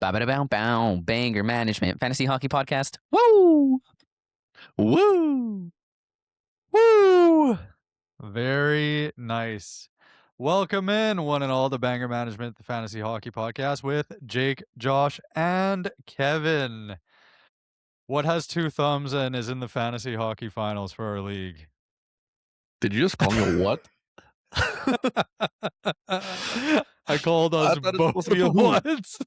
Ba-ba-da-bow-bow. Banger Management Fantasy Hockey Podcast. Woo! Woo! Woo! Very nice. Welcome in, one and all, to Banger Management, the Fantasy Hockey Podcast with Jake, Josh, and Kevin. What has two thumbs and is in the Fantasy Hockey Finals for our league? Did you just call me a what? I called us both once.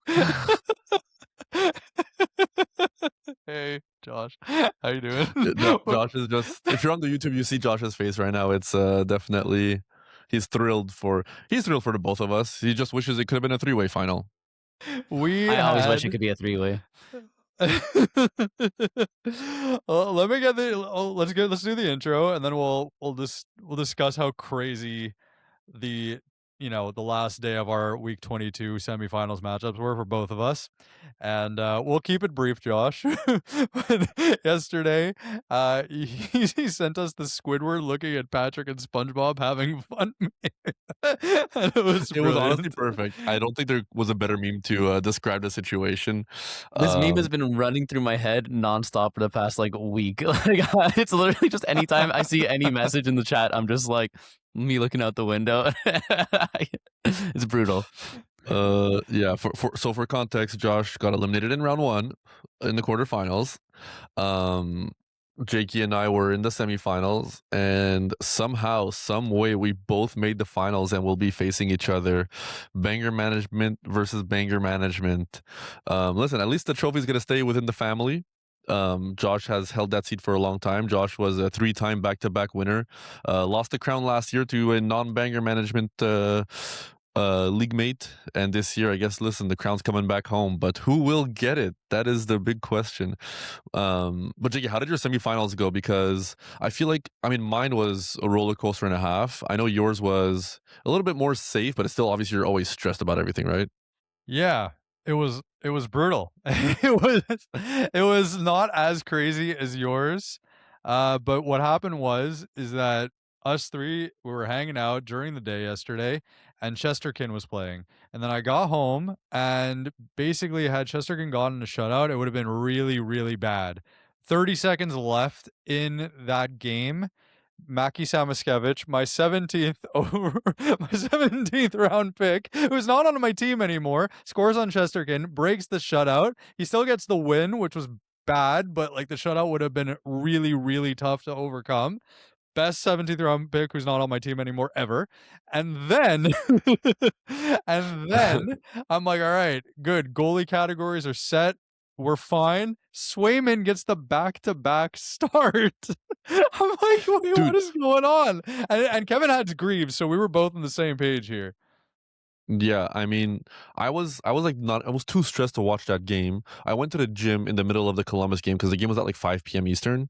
Hey, Josh. How you doing? Josh is just, if you're on the YouTube, you see Josh's face right now. It's definitely, he's thrilled for the both of us. He just wishes it could have been a three-way final. I always wish it could be a three-way. Let's do the intro, and then we'll discuss how crazy the last day of our week 22 semifinals matchups were for both of us, and we'll keep it brief, Josh. Yesterday, he sent us the Squidward looking at Patrick and SpongeBob having fun. And it was honestly perfect. I don't think there was a better meme to describe the situation. This meme has been running through my head nonstop for the past week. It's literally just anytime I see any message in the chat, I'm just like me looking out the window. It's brutal. Yeah. For context, Josh got eliminated in round 1 in the quarterfinals. Jakey and I were in the semifinals, and somehow, some way, we both made the finals, and we'll be facing each other. Banger Management versus Banger Management. Listen, at least the trophy's gonna stay within the family. Josh has held that seat for a long time. Josh was a 3-time back-to-back winner. Lost the crown last year to a non-Banger Management league mate, and this year, I guess, listen, the crown's coming back home, but who will get it? That is the big question. But Jakey, how did your semifinals go? Because I feel like, mine was a roller coaster and a half. I know yours was a little bit more safe, but it's still, obviously, you're always stressed about everything, right? Yeah, it was brutal. it was not as crazy as yours, but what happened is that us three, we were hanging out during the day yesterday, and Chesterkin was playing. And then I got home, and basically, had Chesterkin gotten a shutout, it would have been really, really bad. 30 seconds left in that game. Maki Samaskevich, my 17th round pick, who's not on my team anymore, scores on Chesterkin, breaks the shutout. He still gets the win, which was bad, but the shutout would have been really, really tough to overcome. Best 17th round pick who's not on my team anymore ever. And then I'm like, all right, good. Goalie categories are set. We're fine. Swayman gets the back-to-back start. I'm like, wait, what is going on? And Kevin had Greaves, so we were both on the same page here. Yeah, I was too stressed to watch that game. I went to the gym in the middle of the Columbus game because the game was at 5 p.m. Eastern.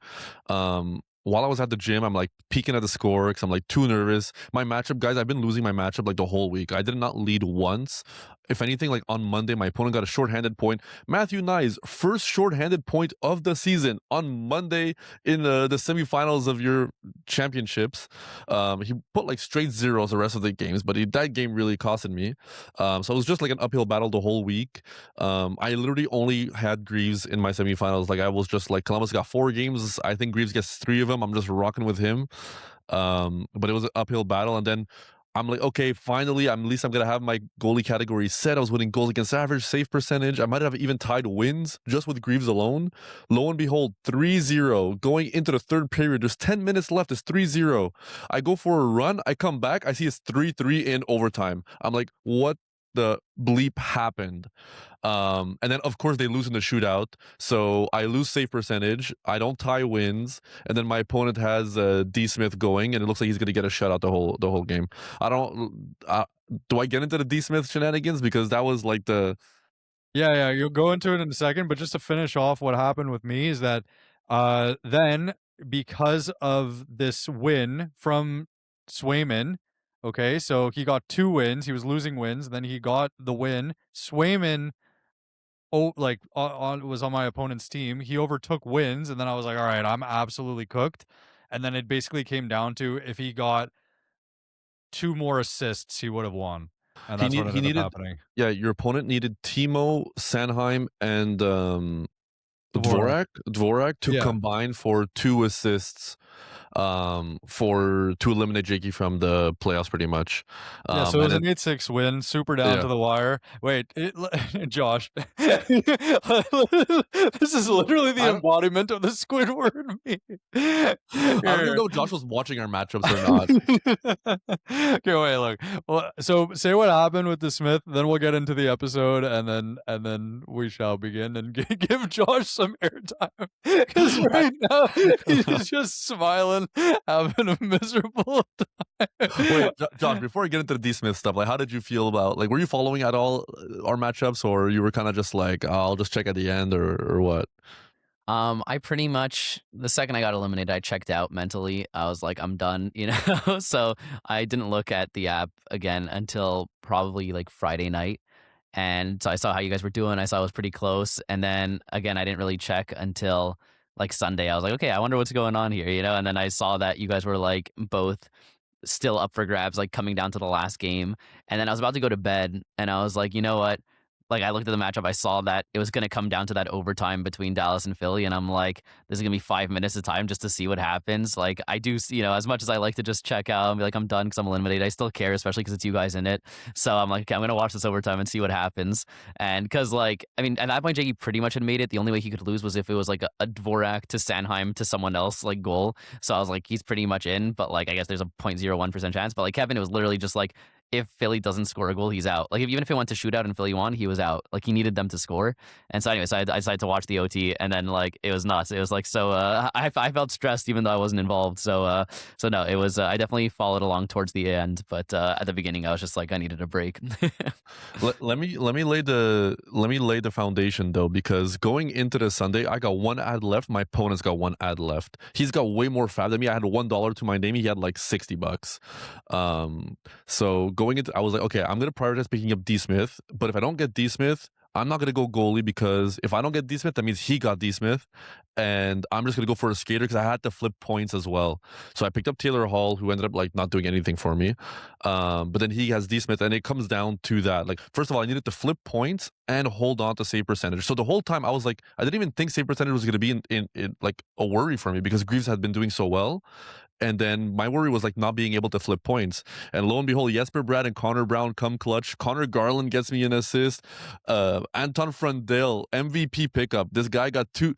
While I was at the gym, I'm peeking at the score because I'm too nervous. My matchup, guys, I've been losing my matchup the whole week. I did not lead once. If anything, on Monday, my opponent got a shorthanded point. Matthew Nye's first shorthanded point of the season on Monday in the semifinals of your championships. He put straight zeros the rest of the games, but that game really costed me. So it was just an uphill battle the whole week. I literally only had Greaves in my semifinals. I was just Columbus got 4 games. I think Greaves gets 3 of them. I'm just rocking with him. But it was an uphill battle, and then I'm okay, finally, at least I'm going to have my goalie category set. I was winning goals against average, save percentage. I might have even tied wins just with Greaves alone. Lo and behold, 3-0. Going into the third period, there's 10 minutes left. It's 3-0. I go for a run. I come back. I see it's 3-3 in overtime. I'm like, what the bleep happened? And then, of course, they lose in the shootout. So I lose save percentage. I don't tie wins. And then my opponent has D. Smith going, and it looks like he's going to get a shutout the whole game. Do I get into the D. Smith shenanigans? Because that was the... Yeah, you'll go into it in a second. But just to finish off, what happened with me is that then, because of this win from Swayman, okay, so he got 2 wins. He was losing wins. Then he got the win. Swayman was on my opponent's team. He overtook wins, and then I was like, all right, I'm absolutely cooked. And then it basically came down to if he got 2 more assists, he would have won. and He that's what need he ended up needed happening. yeah, your opponent needed Timo, Sanheim, and Dvorak. Dvorak to Yeah. combine for 2 assists to eliminate Jakey from the playoffs pretty much. Yeah, so it was And an 8-6 win, super down yeah. to the wire. Wait, Josh, this is literally the embodiment of the Squidward meme. I don't even know if Josh was watching our matchups or not. Okay, wait, look. Well, so say what happened with the Smith, then we'll get into the episode, and then we shall begin and give Josh some airtime because right now he's just smiling, having a miserable time. Wait, Josh, before I get into the D Smith stuff, like, how did you feel about, like, were you following at all our matchups, or you were kind of just like, I'll just check at the end, or what? I pretty much, the second I got eliminated, I checked out mentally. I was like, I'm done, you know? So I didn't look at the app again until probably like Friday night. And so I saw how you guys were doing. I saw it was pretty close. And then again, I didn't really check until like Sunday. I was like, okay, I wonder what's going on here, you know? And then I saw that you guys were like both still up for grabs, like coming down to the last game. And then I was about to go to bed and I was like, you know what? Like I looked at the matchup, I saw that it was going to come down to that overtime between Dallas and Philly. And I'm like, this is going to be 5 minutes of time just to see what happens. Like I do, you know, as much as I like to just check out and be like, I'm done because I'm eliminated, I still care, especially because it's you guys in it. So I'm like, okay, I'm going to watch this overtime and see what happens. And because like, I mean, at that point, Jakey pretty much had made it. The only way he could lose was if it was like a Dvorak to Sanheim to someone else like goal. So I was like, he's pretty much in, but like, I guess there's a 0.01% chance. But like Kevin, it was literally just like, if Philly doesn't score a goal, he's out. Like even if it went to shootout and Philly won, he was out. Like he needed them to score. And so anyway, so I decided to watch the OT, and then like it was nuts. It was like so. I felt stressed even though I wasn't involved. So no, it was. I definitely followed along towards the end, but at the beginning I was just like I needed a break. let me lay the foundation though, because going into the Sunday, I got 1 ad left. My opponent's got 1 ad left. He's got way more fab than me. I had $1 to my name. He had like $60. So going into, I was like, okay, I'm gonna prioritize picking up D Smith. But if I don't get D Smith, I'm not gonna go goalie, because if I don't get D Smith, that means he got D Smith, and I'm just gonna go for a skater because I had to flip points as well. So I picked up Taylor Hall, who ended up like not doing anything for me. But then he has D Smith, and it comes down to that. Like, first of all, I needed to flip points and hold on to save percentage. So the whole time I was like, I didn't even think save percentage was gonna be in like a worry for me, because Greaves had been doing so well. And then my worry was like not being able to flip points. And lo and behold, Jesper Brad and Connor Brown come clutch. Connor Garland gets me an assist. Anton Frondell, MVP pickup. This guy got two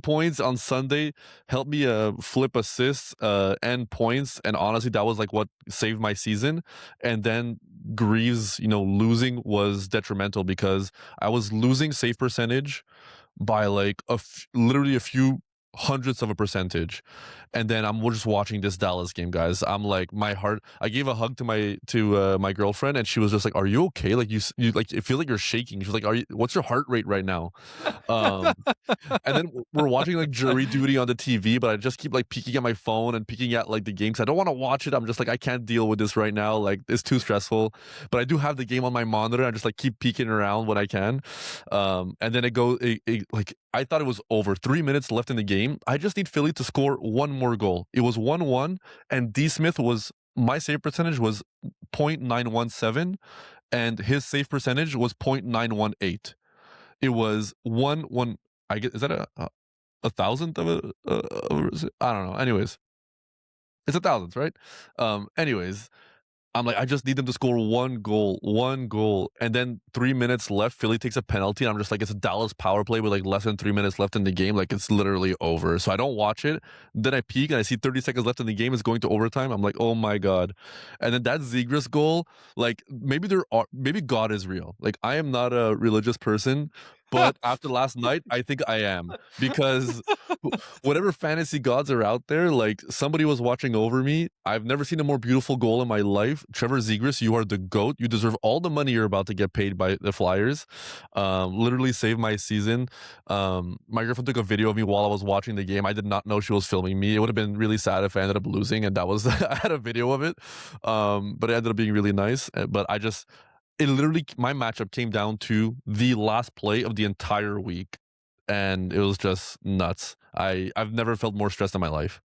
points on Sunday, helped me flip assists and points. And honestly, that was like what saved my season. And then Greaves, losing was detrimental, because I was losing save percentage by like literally a few hundredths of a percentage. And then I'm just watching this Dallas game, guys. I'm like, my heart, I gave a hug to my girlfriend, and she was just like, are you okay? Like you like, it feels like you're shaking. She's like, what's your heart rate right now? And then we're watching like jury duty on the TV, but I just keep like peeking at my phone and peeking at like the game, because I don't want to watch it. I'm just like, I can't deal with this right now. Like, it's too stressful. But I do have the game on my monitor. I just like keep peeking around when I can. And then like, I thought it was over. 3 minutes left in the game. I just need Philly to score one more goal. It was 1-1, and D Smith my save percentage was 0.917, and his save percentage was 0.918. It was 1-1. I guess, is that a thousandth of I don't know. Anyways, it's a thousandth, right? Anyways, I'm like, I just need them to score one goal. And then 3 minutes left, Philly takes a penalty. And I'm just like, it's a Dallas power play with like less than 3 minutes left in the game. Like, it's literally over. So I don't watch it. Then I peek and I see 30 seconds left in the game. It's going to overtime. I'm like, oh my God. And then that Zegras goal, like, maybe God is real. Like, I am not a religious person, but after last night, I think I am, because whatever fantasy gods are out there, like, somebody was watching over me. I've never seen a more beautiful goal in my life. Trevor Zegras, you are the GOAT. You deserve all the money you're about to get paid by the Flyers. Literally saved my season. My girlfriend took a video of me while I was watching the game. I did not know she was filming me. It would have been really sad if I ended up losing, and that was I had a video of it. But it ended up being really nice. But it literally, my matchup came down to the last play of the entire week, and it was just nuts. I've never felt more stressed in my life.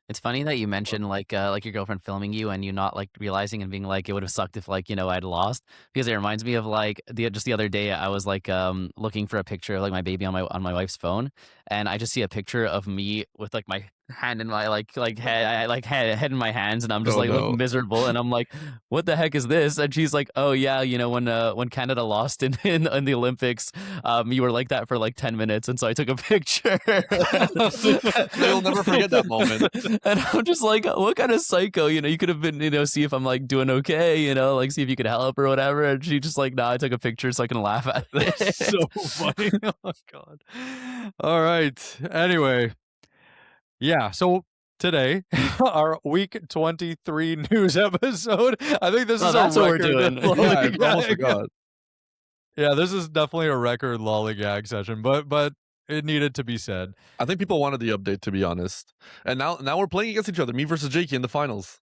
It's funny that you mentioned like your girlfriend filming you and you not like realizing and being like it would have sucked if like I'd lost, because it reminds me of like just the other day I was like looking for a picture of like my baby on my wife's phone, and I just see a picture of me with like my hand in my like head, I like head in my hands, and I'm just Oh like no. looking miserable, and I'm like, what the heck is this? And she's like, oh yeah, when Canada lost in the Olympics, you were like that for like 10 minutes, and so I took a picture. No, you'll never forget that moment. And I'm just like, what kind of psycho? You could have been, see if I'm like doing okay, like see if you could help or whatever. And she just like, nah, I took a picture so I can laugh at it. That's so funny. Oh god. All right. Anyway, yeah. So today, our week 23 news episode. I think this Oh, is that's a what we're record. doing. Yeah, I almost lollygag. forgot. Yeah, this is definitely a record lollygag session, but it needed to be said. I think people wanted the update, to be honest. And now we're playing against each other, me versus Jakey in the finals.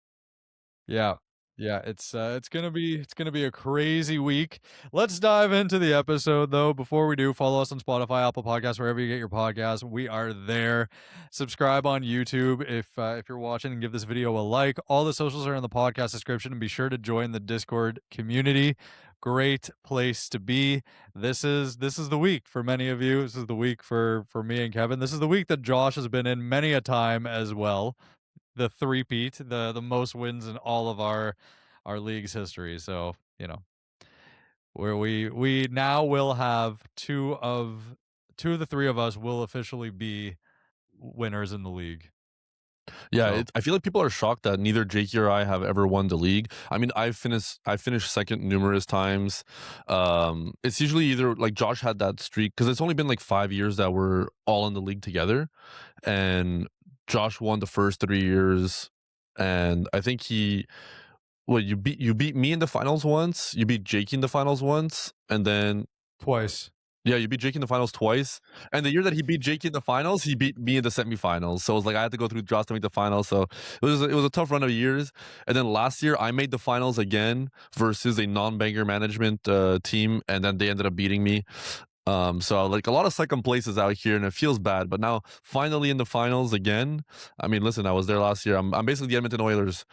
Yeah. Yeah, it's gonna be a crazy week. Let's dive into the episode though. Before we do, follow us on Spotify, Apple Podcasts, wherever you get your podcasts. We are there. Subscribe on YouTube if you're watching, and give this video a like. All the socials are in the podcast description, and be sure to join the Discord community. Great place to be. This is the week for many of you. This is the week for me and Kevin. This is the week that Josh has been in many a time as well. The three-peat, the most wins in all of our league's history. So, where we now will have two of the three of us will officially be winners in the league. Yeah, So- I feel like people are shocked that neither Jakey or I have ever won the league. I mean, I finished second numerous times. It's usually either like Josh had that streak, because it's only been like 5 years that we're all in the league together, and Josh won the first 3 years, and I think you beat me in the finals once, you beat Jakey in the finals once, and then Twice. yeah, you beat Jakey in the finals twice. And the year that he beat Jakey in the finals, he beat me in the semifinals. So it was like I had to go through Josh to make the finals. So it was a tough run of years. And then last year I made the finals again versus a non-banger management team, and then they ended up beating me. So like a lot of second places out here, and it feels bad. But now finally in the finals again. I mean, listen, I was there last year. I'm basically the Edmonton Oilers.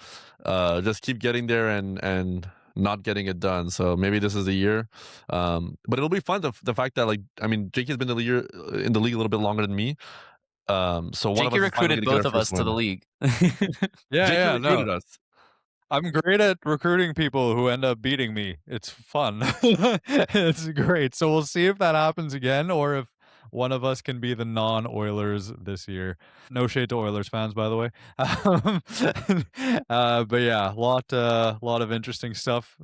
Just keep getting there and not getting it done. So maybe this is the year. But it'll be fun. The fact that, like, I mean, Jake has been in the league a little bit longer than me. So one Jakey of us is finally recruited gonna get both our of us first to the win. league. Yeah, Jakey yeah, recruited no. us. I'm great at recruiting people who end up beating me. It's fun. It's great. So we'll see if that happens again, or if one of us can be the non-Oilers this year. No shade to Oilers fans, by the way. But yeah, lot of interesting stuff.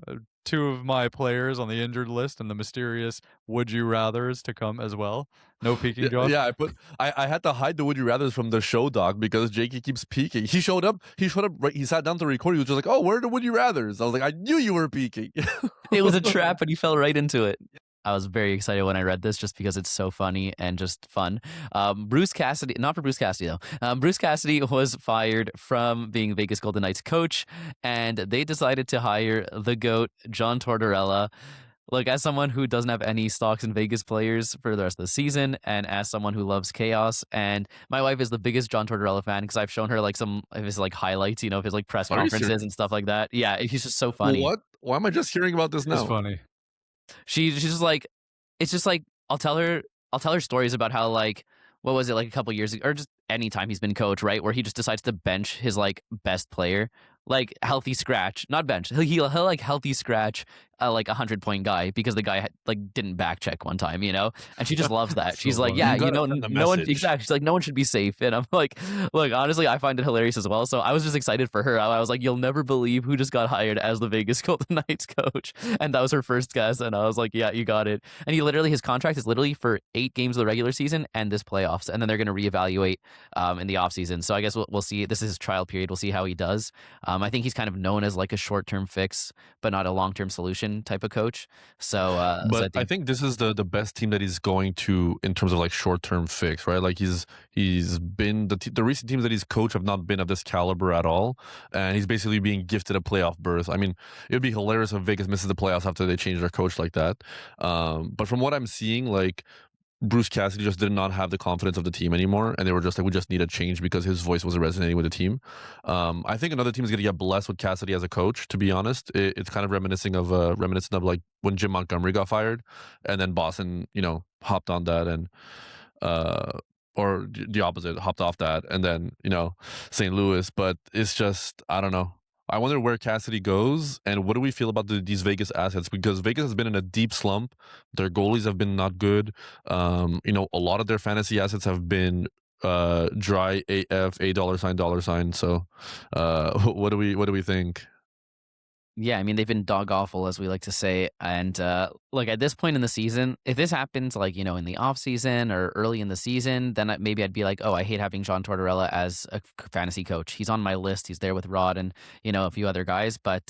Two of my players on the injured list, and the mysterious would you rathers to come as well. No peeking, Josh. Yeah, I had to hide the would you rather's from the show doc because Jakey keeps peeking. He showed up right, he sat down to record. He was just like, "Oh, where are the would you rather's?" I was like, "I knew you were peeking." It was a trap, and he fell right into it. I was very excited when I read this, just because it's so funny and just fun. Bruce Cassidy, not for Bruce Cassidy though. Bruce Cassidy was fired from being Vegas Golden Knights coach, and they decided to hire the GOAT, John Tortorella. Look, as someone who doesn't have any stocks in Vegas players for the rest of the season, and as someone who loves chaos, and my wife is the biggest John Tortorella fan because I've shown her like some of his like highlights, of his like press Are you conferences serious? and stuff like that. Yeah, he's just so funny. What? Why am I just hearing about this It's now? funny. She's just like, it's just like I'll tell her stories about how, like, what was it, like a couple years ago, or just anytime he's been coach, right, where he just decides to bench his like best player, like healthy scratch, not bench. He'll like healthy scratch like 100-point guy because the guy like didn't back check one time, and she just loves that. So She's like, funny. yeah, You gotta send the no one message. exactly. She's like, no one should be safe, and I'm like, look, honestly, I find it hilarious as well. So I was just excited for her. I was like, you'll never believe who just got hired as the Vegas Golden Knights coach, and that was her first guess, and I was like, yeah, you got it. And his contract is literally for 8 games of the regular season and this playoffs, and then they're going to reevaluate in the offseason. So I guess we'll see. This is his trial period. We'll see how he does. I think he's kind of known as like a short-term fix, but not a long-term solution type of coach. So, But I think this is the best team that he's going to in terms of like short-term fix, right? Like he's been the recent teams that he's coached have not been of this caliber at all, and he's basically being gifted a playoff berth. I mean, it would be hilarious if Vegas misses the playoffs after they change their coach like that. But from what I'm seeing, like, Bruce Cassidy just did not have the confidence of the team anymore, and they were just like, we just need a change because his voice wasn't resonating with the team. I think another team is going to get blessed with Cassidy as a coach. To be honest, it's kind of reminiscent of like when Jim Montgomery got fired, and then Boston, hopped on that and or the opposite, hopped off that, and then St. Louis. But it's just, I don't know. I wonder where Cassidy goes, and what do we feel about these Vegas assets? Because Vegas has been in a deep slump. Their goalies have been not good. A lot of their fantasy assets have been dry AF, $, So, what do we think? Yeah, I mean, they've been dog awful, as we like to say. And look, at this point in the season, if this happens in the off season or early in the season, then maybe I'd be like, oh, I hate having John Tortorella as a fantasy coach. He's on my list. He's there with Rod and, a few other guys. But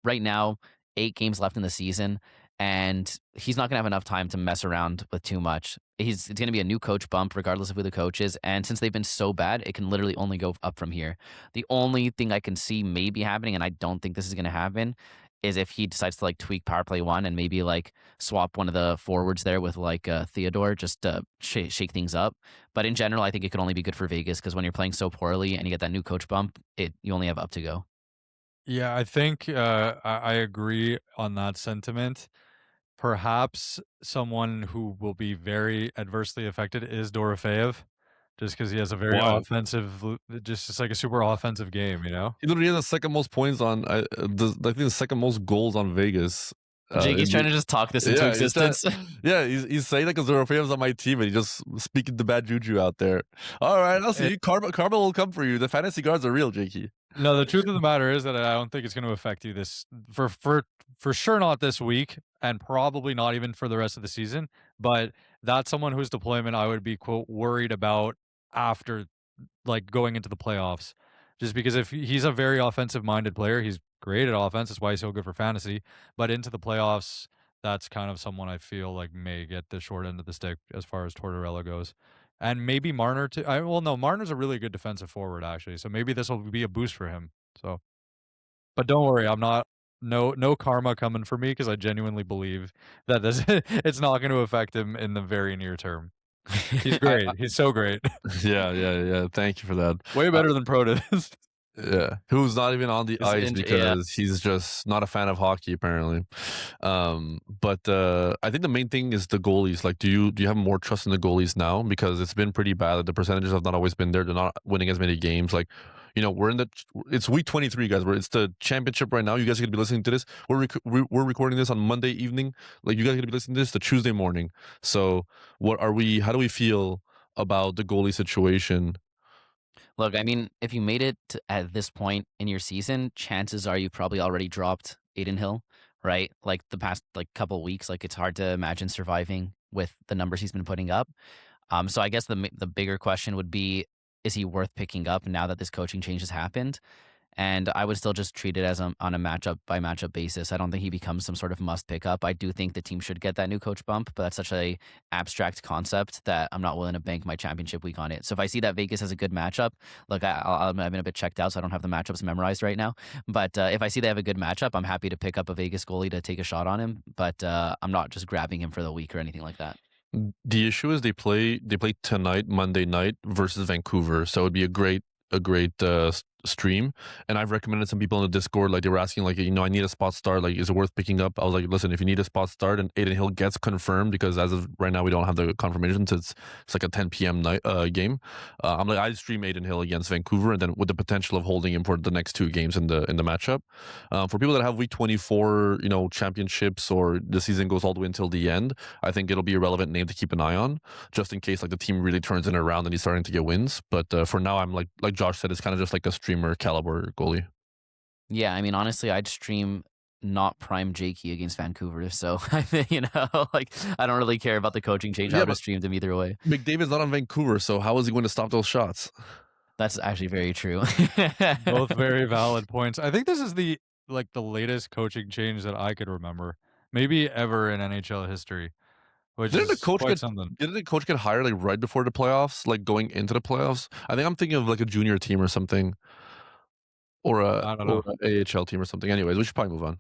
right now, 8 games left in the season, and he's not going to have enough time to mess around with too much. It's going to be a new coach bump, regardless of who the coach is. And since they've been so bad, it can literally only go up from here. The only thing I can see maybe happening, and I don't think this is going to happen, is if he decides to tweak power play 1 and maybe swap one of the forwards there with Theodore, just to shake things up. But in general, I think it could only be good for Vegas, because when you're playing so poorly and you get that new coach bump, you only have up to go. Yeah, I think I agree on that sentiment. Perhaps someone who will be very adversely affected is Dorofeyev, just because he has a very Why? offensive, just like a super offensive game, He literally has the second most points on, I think the second most goals on Vegas. Jakey's trying to just talk this into existence. He's saying that because Dorofeyev's on my team, and he's just speaking the bad juju out there. All right, I'll see you. Karma will come for you. The fantasy gods are real, Jakey. No, the truth of the matter is that I don't think it's going to affect you for sure not this week, and probably not even for the rest of the season. But that's someone whose deployment I would be, quote, worried about after going into the playoffs. Just because if he's a very offensive minded player, he's great at offense. That's why he's so good for fantasy. But into the playoffs, that's kind of someone I feel like may get the short end of the stick as far as Tortorella goes. And maybe Marner too. No, Marner's a really good defensive forward, actually. So maybe this will be a boost for him. So, but don't worry, I'm not. No karma coming for me, because I genuinely believe that it's not going to affect him in the very near term. He's great. He's so great. Yeah. Thank you for that. Way better than Protus. Yeah, who's not even on the ice because he's just not a fan of hockey, apparently. But I think the main thing is the goalies. Do you have more trust in the goalies now? Because it's been pretty bad. The percentages have not always been there. They're not winning as many games. We're it's week 23, guys. It's the championship right now. You guys are gonna be listening to this. We're recording this on Monday evening. You guys are gonna be listening to this the Tuesday morning. So how do we feel about the goalie situation? Look, I mean, if you made it at this point in your season, chances are you've probably already dropped Adin Hill, right? The past couple weeks, it's hard to imagine surviving with the numbers he's been putting up. So I guess the bigger question would be, is he worth picking up now that this coaching change has happened? And I would still just treat it as on a matchup by matchup basis. I don't think he becomes some sort of must pick up. I do think the team should get that new coach bump, but that's such a abstract concept that I'm not willing to bank my championship week on it. So if I see that Vegas has a good matchup, look, I'm a bit checked out, so I don't have the matchups memorized right now. But if I see they have a good matchup, I'm happy to pick up a Vegas goalie to take a shot on him. But I'm not just grabbing him for the week or anything like that. The issue is they play tonight, Monday night, versus Vancouver. So it'd be a great stream, and I've recommended some people in the Discord, they were asking, I need a spot start, is it worth picking up? I was like, listen, if you need a spot start and Adin Hill gets confirmed, because as of right now we don't have the confirmation, so it's a 10 p.m. night game. I'm I'd stream Adin Hill against Vancouver, and then with the potential of holding him for the next 2 games in the matchup. For people that have week 24 championships, or the season goes all the way until the end, I think it'll be a relevant name to keep an eye on, just in case the team really turns it around and he's starting to get wins. But for now, I'm like Josh said, it's kind of just a streamer caliber goalie. Yeah, I mean, honestly, I'd stream not prime Jakey against Vancouver. So, I don't really care about the coaching change. I would have streamed him either way. McDavid's not on Vancouver, so how is he going to stop those shots? That's actually very true. Both very valid points. I think this is the latest coaching change that I could remember, maybe ever in NHL history. Didn't the coach get hired right before the playoffs, going into the playoffs? I think I'm thinking of a junior team or something, or a AHL team or something. Anyways, we should probably move on.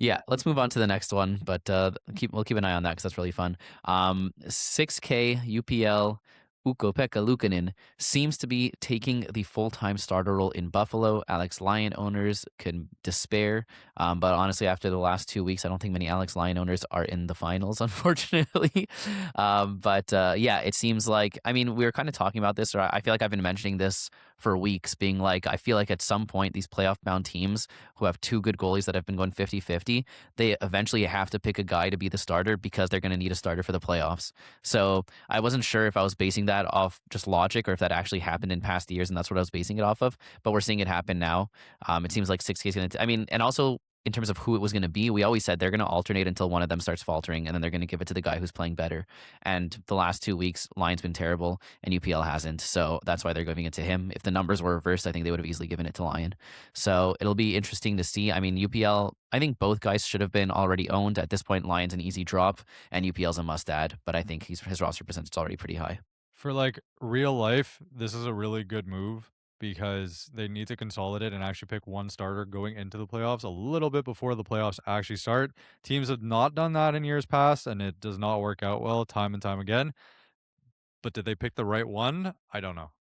Yeah, let's move on to the next one, but we'll keep an eye on that because that's really fun. 6K UPL Ukko-Pekka Luukkonen seems to be taking the full-time starter role in Buffalo. Alex Lyon owners can despair, but honestly, after the last 2 weeks, I don't think many Alex Lyon owners are in the finals, unfortunately. Yeah, it seems like, I mean, we were kind of talking about this, or I feel like I've been mentioning this for weeks, being like, I feel like at some point, these playoff-bound teams who have two good goalies that have been going 50-50, they eventually have to pick a guy to be the starter because they're going to need a starter for the playoffs. So I wasn't sure if I was basing that off just logic or if that actually happened in past years and that's what I was basing it off of. But we're seeing it happen now. It seems like 6K is going to, I mean, and also in terms of who it was going to be, we always said they're going to alternate until one of them starts faltering and then they're going to give it to the guy who's playing better. And the last 2 weeks, Lion's been terrible and UPL hasn't. So that's why they're giving it to him. If the numbers were reversed, I think they would have easily given it to Lion. So it'll be interesting to see. I mean, UPL, I think both guys should have been already owned. At this point, Lion's an easy drop and UPL's a must add, but I think his roster percentage is already pretty high. For like real life, this is a really good move because they need to consolidate and actually pick one starter going into the playoffs a little bit before the playoffs actually start. Teams have not done that in years past, and it does not work out well time and time again. But did they pick the right one? I don't know.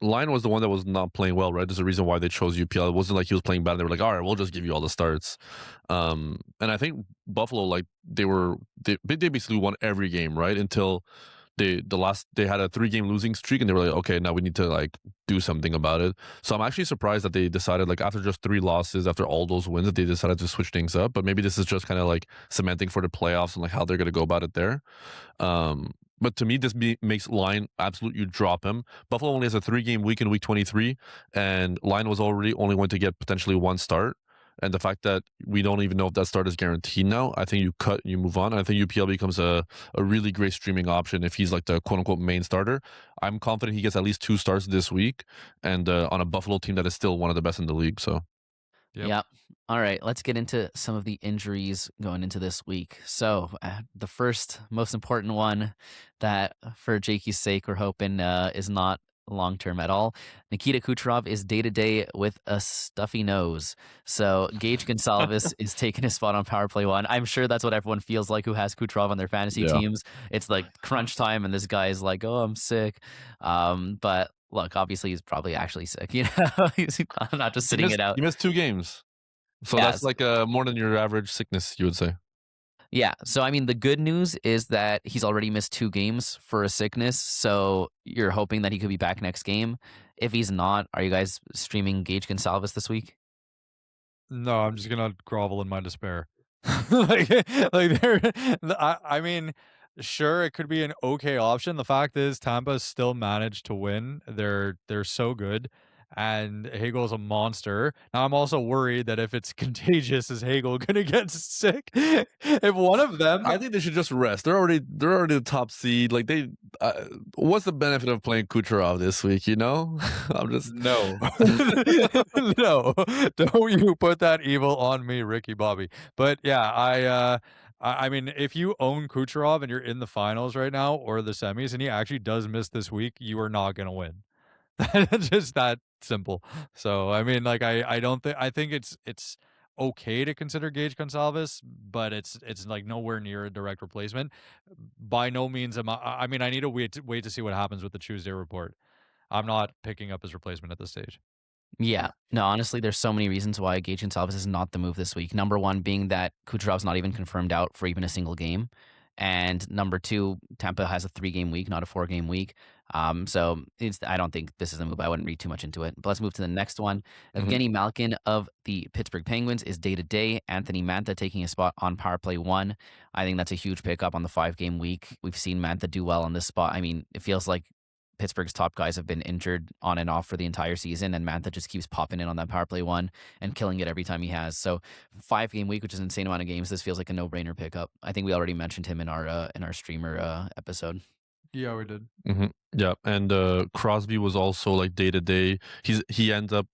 Lyon was the one that was not playing well, right? There's a reason why they chose UPL. It wasn't like he was playing bad. They were like, all right, we'll just give you all the starts. And I think Buffalo, like they basically won every game, right? Until they had a 3-game losing streak, and they were like, okay, now we need to like do something about it. So I'm actually surprised that they decided, like after just 3 losses, after all those wins, that they decided to switch things up. But maybe this is just kind of like cementing for the playoffs and like how they're gonna go about it there. But to me, this makes Lyon absolute. You drop him. Buffalo only has a 3-game week in week 23, and Lyon was already only going to get potentially 1 start. And the fact that we don't even know if that start is guaranteed now, I think you cut, you move on. I think UPL becomes a really great streaming option if he's like the quote unquote main starter. I'm confident he gets at least 2 starts this week, and on a Buffalo team that is still one of the best in the league. So. Yep. All right, let's get into some of the injuries going into this week. So the first most important one that for Jakey's sake we're hoping is not long-term at all. Nikita Kucherov is day-to-day with a stuffy nose. So Gage Gonsalves is taking his spot on Power Play 1. I'm sure that's what everyone feels like who has Kucherov on their fantasy teams. It's like crunch time and this guy is like, oh, I'm sick. But look, obviously he's probably actually sick. You know, he's not just sitting it out. He missed 2 games. So that's like more than your average sickness, you would say. Yeah. So, I mean, the good news is that he's already missed 2 games for a sickness. So you're hoping that he could be back next game. If he's not, are you guys streaming Gage Gonsalves this week? No, I'm just gonna grovel in my despair. like, I mean, sure, it could be an okay option. The fact is, Tampa still managed to win. They're so good, and Hagel's a monster. Now, I'm also worried that if it's contagious, is Hagel gonna get sick? If one of them, I think they should just rest. They're already the top seed. Like what's the benefit of playing Kucherov this week? You know, I'm just no, no, don't you put that evil on me, Ricky Bobby. But yeah, I mean, if you own Kucherov and you're in the finals right now or the semis, and he actually does miss this week, you are not going to win. It's just that simple. So I mean, like I don't think I think it's okay to consider Gage Gonsalves, but it's like nowhere near a direct replacement. By no means am I mean, I need to wait to see what happens with the Tuesday report. I'm not picking up his replacement at this stage. Yeah. No, honestly, there's so many reasons why Gage Gonsalves is not the move this week. Number one being that Kucherov's not even confirmed out for even a single game. And number two, Tampa has a 3-game week, not a 4-game week. So I don't think this is a move. I wouldn't read too much into it. But let's move to the next one. Evgeny Malkin of the Pittsburgh Penguins is day-to-day. Anthony Mantha taking a spot on Power Play 1. I think that's a huge pickup on the 5-game week. We've seen Mantha do well on this spot. I mean, it feels like Pittsburgh's top guys have been injured on and off for the entire season, and Mantha just keeps popping in on that Power Play 1 and killing it every time he has. So 5-game week, which is an insane amount of games, this feels like a no-brainer pickup. I think we already mentioned him in our streamer episode. Yeah, we did. Yeah, and Crosby was also like day to day. He ends up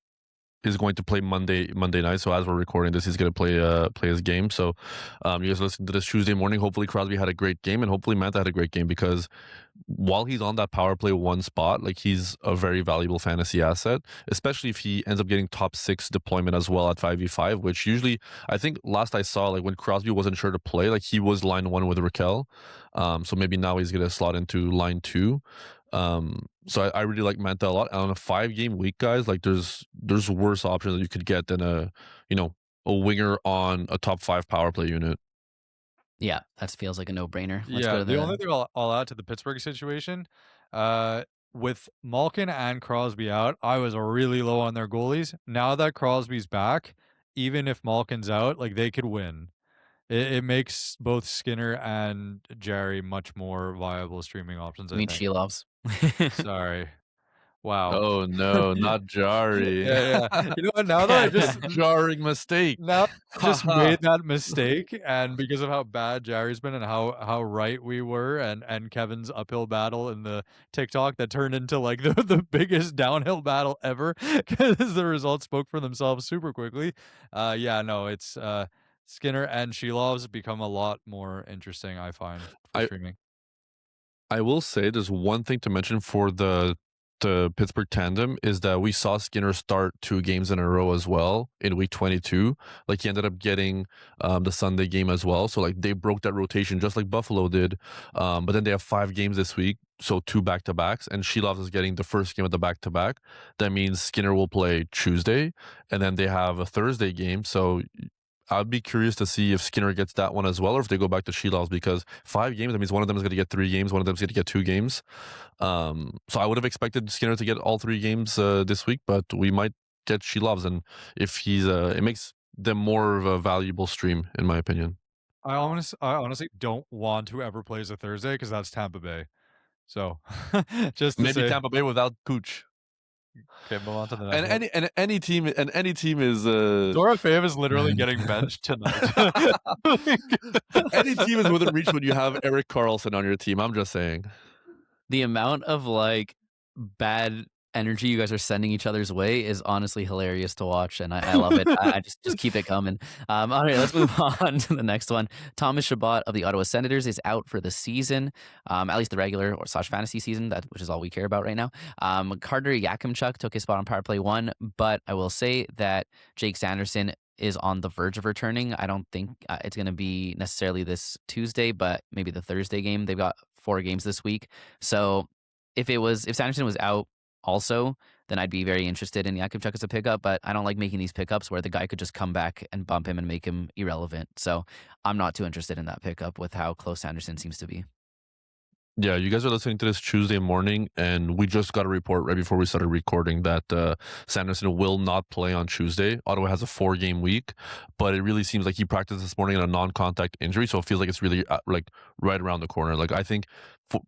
is going to play Monday night. So as we're recording this, he's going to play his game. So you guys listen to this Tuesday morning. Hopefully Crosby had a great game, and hopefully Mantha had a great game, because while he's on that power play one spot, like, he's a very valuable fantasy asset, especially if he ends up getting top 6 deployment as well at 5v5, which usually, I think last I saw, like, when Crosby wasn't sure to play, like, he was line 1 with Raquel. So maybe now he's going to slot into line 2. So I really like Mantha a lot. And on a 5-game week, guys, like, there's worse options that you could get than a winger on a top 5 power play unit. Yeah, that feels like a no-brainer. Let's Yeah, go to the only thing I'll add to the Pittsburgh situation, with Malkin and Crosby out, I was really low on their goalies. Now that Crosby's back, even if Malkin's out, like, they could win. It makes both Skinner and Jerry much more viable streaming options, I think. Shilovs. Sorry. Wow. Oh no, not Jari. Yeah. You know what? Now that I just jarring mistake. Now I just made that mistake, and because of how bad Jerry's been and how right we were, and Kevin's uphill battle in the TikTok that turned into like the biggest downhill battle ever, because the results spoke for themselves super quickly. It's Skinner and Shilovs become a lot more interesting, I find, for streaming. I will say there's one thing to mention for the Pittsburgh tandem, is that we saw Skinner start 2 games in a row as well in week 22. Like, he ended up getting the Sunday game as well. So, like, they broke that rotation just like Buffalo did. But then they have 5 games this week, so 2 back-to-backs, and Shilovs is getting the first game of the back-to-back. That means Skinner will play Tuesday, and then they have a Thursday game. So I'd be curious to see if Skinner gets that one as well, or if they go back to Shilovs, because 5 games, that means one of them is going to get 3 games, one of them is going to get 2 games. So I would have expected Skinner to get all 3 games this week, but we might get Shilovs, and if he's, it makes them more of a valuable stream, in my opinion. I honestly don't want whoever plays a Thursday, because that's Tampa Bay. So just to Maybe say, Tampa Bay without Kuch. Okay, move on to the next one. And any team is Dorofeev is literally getting benched tonight. any team is within reach when you have Erik Karlsson on your team. I'm just saying. The amount of like bad energy you guys are sending each other's way is honestly hilarious to watch, and I love it. I just keep it coming. All right, let's move on to the next one. Thomas Chabot of the Ottawa Senators is out for the season, at least the regular or / fantasy season, which is all we care about right now. Carter Yakimchuk took his spot on power play 1, but I will say that Jake Sanderson is on the verge of returning. I don't think it's going to be necessarily this Tuesday, but maybe the Thursday game. They've got 4 games this week, so if Sanderson was out also, then I'd be very interested in Yakimchuk as a pickup, but I don't like making these pickups where the guy could just come back and bump him and make him irrelevant. So I'm not too interested in that pickup with how close Sanderson seems to be. Yeah, you guys are listening to this Tuesday morning, and we just got a report right before we started recording that Sanderson will not play on Tuesday. Ottawa has a 4-game week, but it really seems like he practiced this morning in a non-contact injury, so it feels like it's really like right around the corner. Like, I think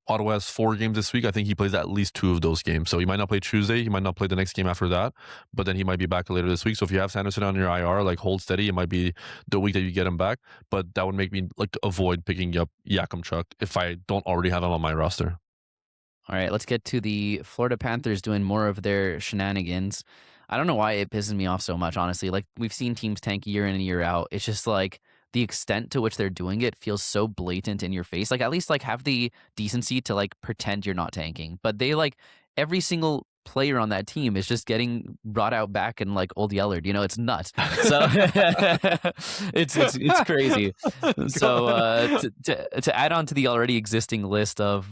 Ottawa has 4 games this week. I think he plays at least 2 of those games. So he might not play Tuesday. He might not play the next game after that, but then he might be back later this week. So if you have Sanderson on your IR, like, hold steady. It might be the week that you get him back, but that would make me like avoid picking up Yakimchuk if I don't already have him on my roster. All right, let's get to the Florida Panthers doing more of their shenanigans. I don't know why it pisses me off so much, honestly. Like, we've seen teams tank year in and year out. It's just like the extent to which they're doing it feels so blatant in your face. Like, at least like have the decency to like pretend you're not tanking. But they like every single player on that team is just getting brought out back in like old Yellard. You know, it's nuts. So it's crazy. So to add on to the already existing list of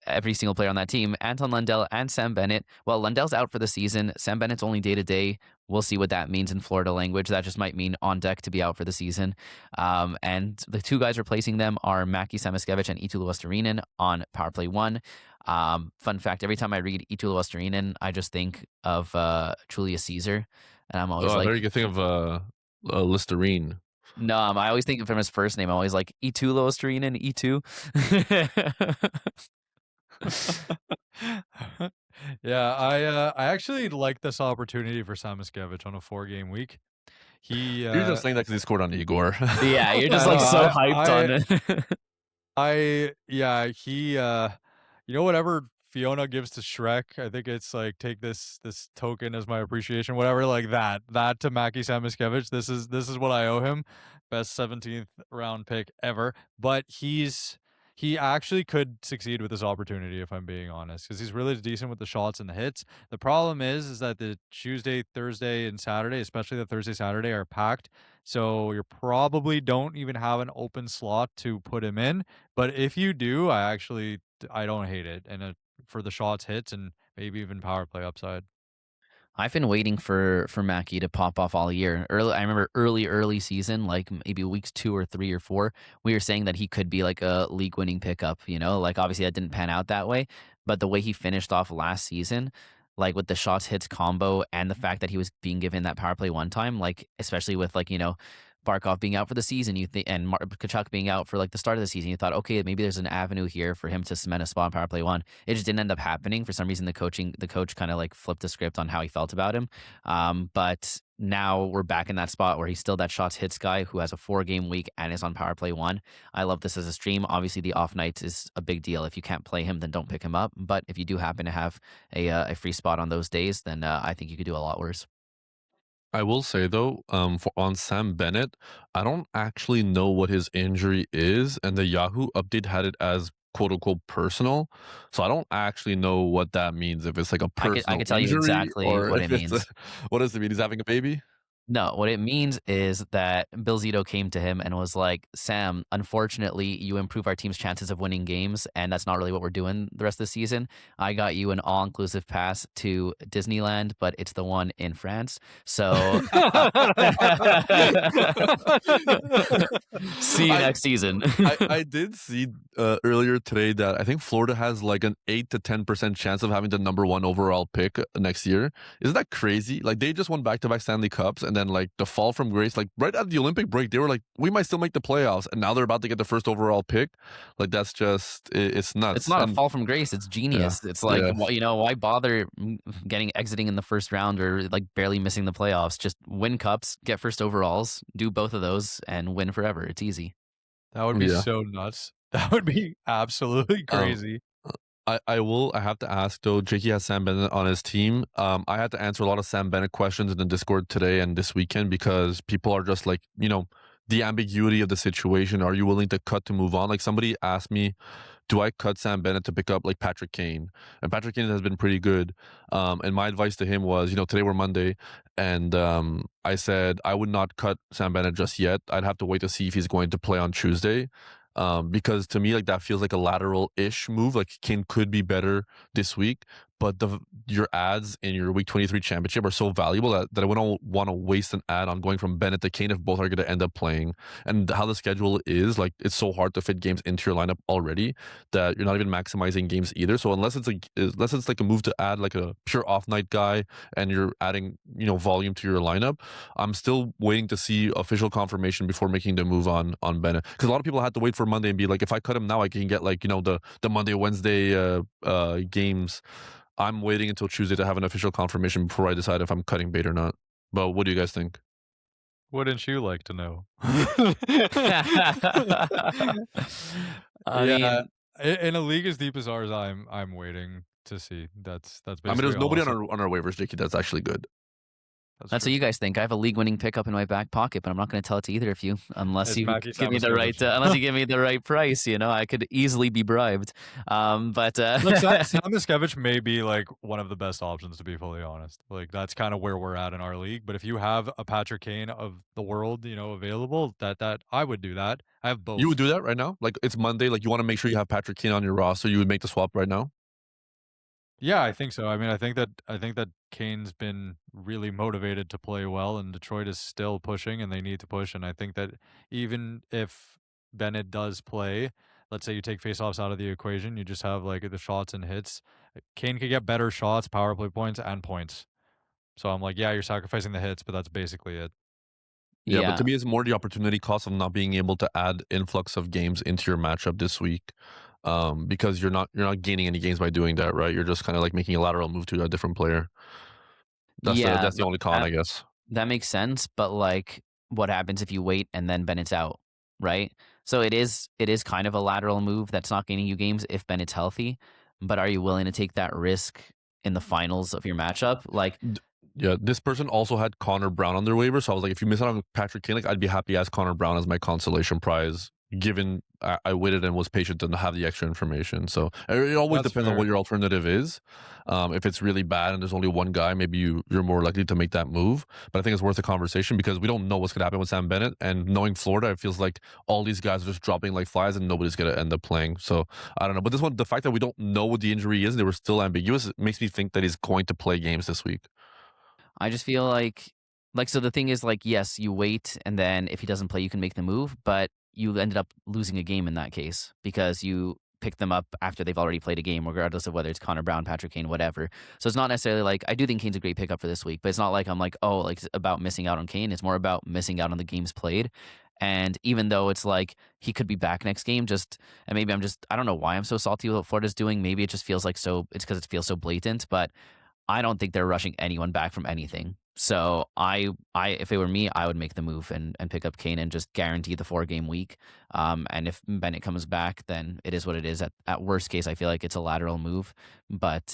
every single player on that team, Anton Lundell and Sam Bennett. Well, Lundell's out for the season. Sam Bennett's only day-to-day. We'll see what that means in Florida language. That just might mean on deck to be out for the season. And the 2 guys replacing them are Maki Samoskevich and Eetu Luostarinen on power play 1. Fun fact, every time I read Eetu Luostarinen, I just think of Julius Caesar. And I'm always like... There you can think of Listerine. No, I always think of him as first name. I'm always like, Eetu Luostarinen, Eetu. Yeah, I actually like this opportunity for Samoskevich on a 4-game week. You're just saying that because he scored on Igor. Yeah, you're just like so hyped on it. Whatever Fiona gives to Shrek. I think it's like, take this token as my appreciation, whatever, like that to Mackie Samoskevich. This is what I owe him. Best 17th round pick ever. But he actually could succeed with this opportunity, if I'm being honest, because he's really decent with the shots and the hits. The problem is that the Tuesday, Thursday, and Saturday, especially the Thursday, Saturday, are packed. So you probably don't even have an open slot to put him in. But if you do, I don't hate it. And for the shots, hits, and maybe even power play upside. I've been waiting for Mackie to pop off all year. I remember early season, like maybe weeks 2 or 3 or 4, we were saying that he could be like a league winning pickup. Like obviously that didn't pan out that way, but the way he finished off last season, like with the shots hits combo and the fact that he was being given that power play one time, like especially with like Barkov being out for the season, and Kachuk being out for like the start of the season, you thought, okay, maybe there's an avenue here for him to cement a spot on power play one. It just didn't end up happening. For some reason, the coach kind of like flipped the script on how he felt about him. But now we're back in that spot where he's still that shots hits guy who has a 4-game week and is on power play one. I love this as a stream. Obviously, the off nights is a big deal. If you can't play him, then don't pick him up. But if you do happen to have a free spot on those days, then I think you could do a lot worse. I will say though, on Sam Bennett, I don't actually know what his injury is, and the Yahoo update had it as quote unquote personal. So I don't actually know what that means. If it's like a personal I could tell you injury, exactly or what if it it's means. what does it mean? He's having a baby? No, what it means is that Bill Zito came to him and was like, Sam, unfortunately, you improve our team's chances of winning games, and that's not really what we're doing the rest of the season. I got you an all-inclusive pass to Disneyland, but it's the one in France. So see you next season. I did see earlier today that I think Florida has like an 8 to 10% chance of having the number 1 overall pick next year. Isn't that crazy? Like they just won back-to-back Stanley Cups, and then like the fall from grace, like right at the Olympic break, they were like, we might still make the playoffs, and now they're about to get the first overall pick. Like that's just it's nuts. It's not a fall from grace. It's genius. It's like, why bother exiting in the first round or like barely missing the playoffs? Just win cups, get first overalls, do both of those, and win forever. It's easy. That would be so nuts. That would be absolutely crazy. I have to ask though, Jakey has Sam Bennett on his team. I had to answer a lot of Sam Bennett questions in the Discord today and this weekend because people are just like, the ambiguity of the situation. Are you willing to cut to move on? Like somebody asked me, do I cut Sam Bennett to pick up like Patrick Kane? And Patrick Kane has been pretty good. And my advice to him was, today we're Monday, and I said I would not cut Sam Bennett just yet. I'd have to wait to see if he's going to play on Tuesday. Because to me, like that feels like a lateral-ish move. Like Kane could be better this week, but your ads in your Week 23 championship are so valuable that I wouldn't want to waste an ad on going from Bennett to Kane if both are going to end up playing. And how the schedule is, like it's so hard to fit games into your lineup already that you're not even maximizing games either. So unless it's like a move to add like a pure off-night guy and you're adding volume to your lineup, I'm still waiting to see official confirmation before making the move on Bennett, because a lot of people had to wait for Monday and be like, if I cut him now, I can get like the Monday Wednesday games. I'm waiting until Tuesday to have an official confirmation before I decide if I'm cutting bait or not. But what do you guys think? Wouldn't you like to know? I mean, in a league as deep as ours, I'm waiting to see. That's basically. I mean, there's nobody all on our waivers, Jakey. That's actually good. That's what you guys think. I have a league-winning pickup in my back pocket, but I'm not going to tell it to either of you unless you give me the right. Unless you give me the right price, I could easily be bribed. But Look, Samoskevich may be like one of the best options, to be fully honest. Like that's kind of where we're at in our league. But if you have a Patrick Kane of the world, available, that I would do that. I have both. You would do that right now? Like it's Monday. Like you want to make sure you have Patrick Kane on your roster. You would make the swap right now? Yeah, I think so. I mean, I think that Kane's been really motivated to play well, and Detroit is still pushing, and they need to push. And I think that even if Bennett does play, let's say you take faceoffs out of the equation, you just have like the shots and hits. Kane could get better shots, power play points, and points. So I'm like, yeah, you're sacrificing the hits, but that's basically it. Yeah, but to me, it's more the opportunity cost of not being able to add influx of games into your matchup this week. Because you're not gaining any gains by doing that, right? You're just kind of like making a lateral move to a different player. That's the only con, I guess. That makes sense, but like, what happens if you wait and then Bennett's out, right? So it is kind of a lateral move that's not gaining you games if Bennett's healthy. but are you willing to take that risk in the finals of your matchup? Like, Yeah, this person also had Connor Brown on their waiver, so I was like, if you miss out on Patrick Kane, like I'd be happy as Connor Brown as my consolation prize, given I waited and was patient to have the extra information. So it always That's depends on fair. what your alternative is. If it's really bad and there's only one guy, maybe you're more likely to make that move. But I think it's worth a conversation because we don't know what's gonna happen with Sam Bennett, and knowing Florida, it feels like all these guys are just dropping like flies and nobody's gonna end up playing. So I don't know. But this one, the fact that we don't know what the injury is, and they were still ambiguous, it makes me think that he's going to play games this week. I just feel like, so the thing is, like, yes, you wait, and then if he doesn't play, you can make the move, but you ended up losing a game in that case because you picked them up after they've already played a game, regardless of whether it's Connor Brown, Patrick Kane, whatever. So it's not necessarily like, I do think Kane's a great pickup for this week, but it's not like I'm like, oh, like it's about missing out on Kane. It's more about missing out on the games played. And even though it's like he could be back next game, and maybe I don't know why I'm so salty with what Florida's doing. Maybe it just feels like it's because it feels so blatant, but I don't think they're rushing anyone back from anything. So if it were me, I would make the move and pick up Kane and just guarantee the 4-game week. And if Bennett comes back, then it is what it is. At worst case, I feel like it's a lateral move.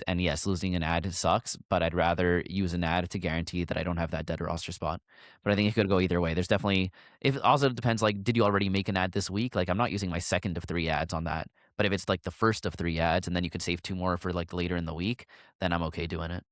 And yes, losing an ad sucks, but I'd rather use an ad to guarantee that I don't have that dead roster spot. But I think it could go either way. There's definitely, if also depends, like, did you already make an ad this week? Like, I'm not using my second of 3 ads on that. But if it's like the first of 3 ads and then you could save 2 more for like later in the week, then I'm okay doing it.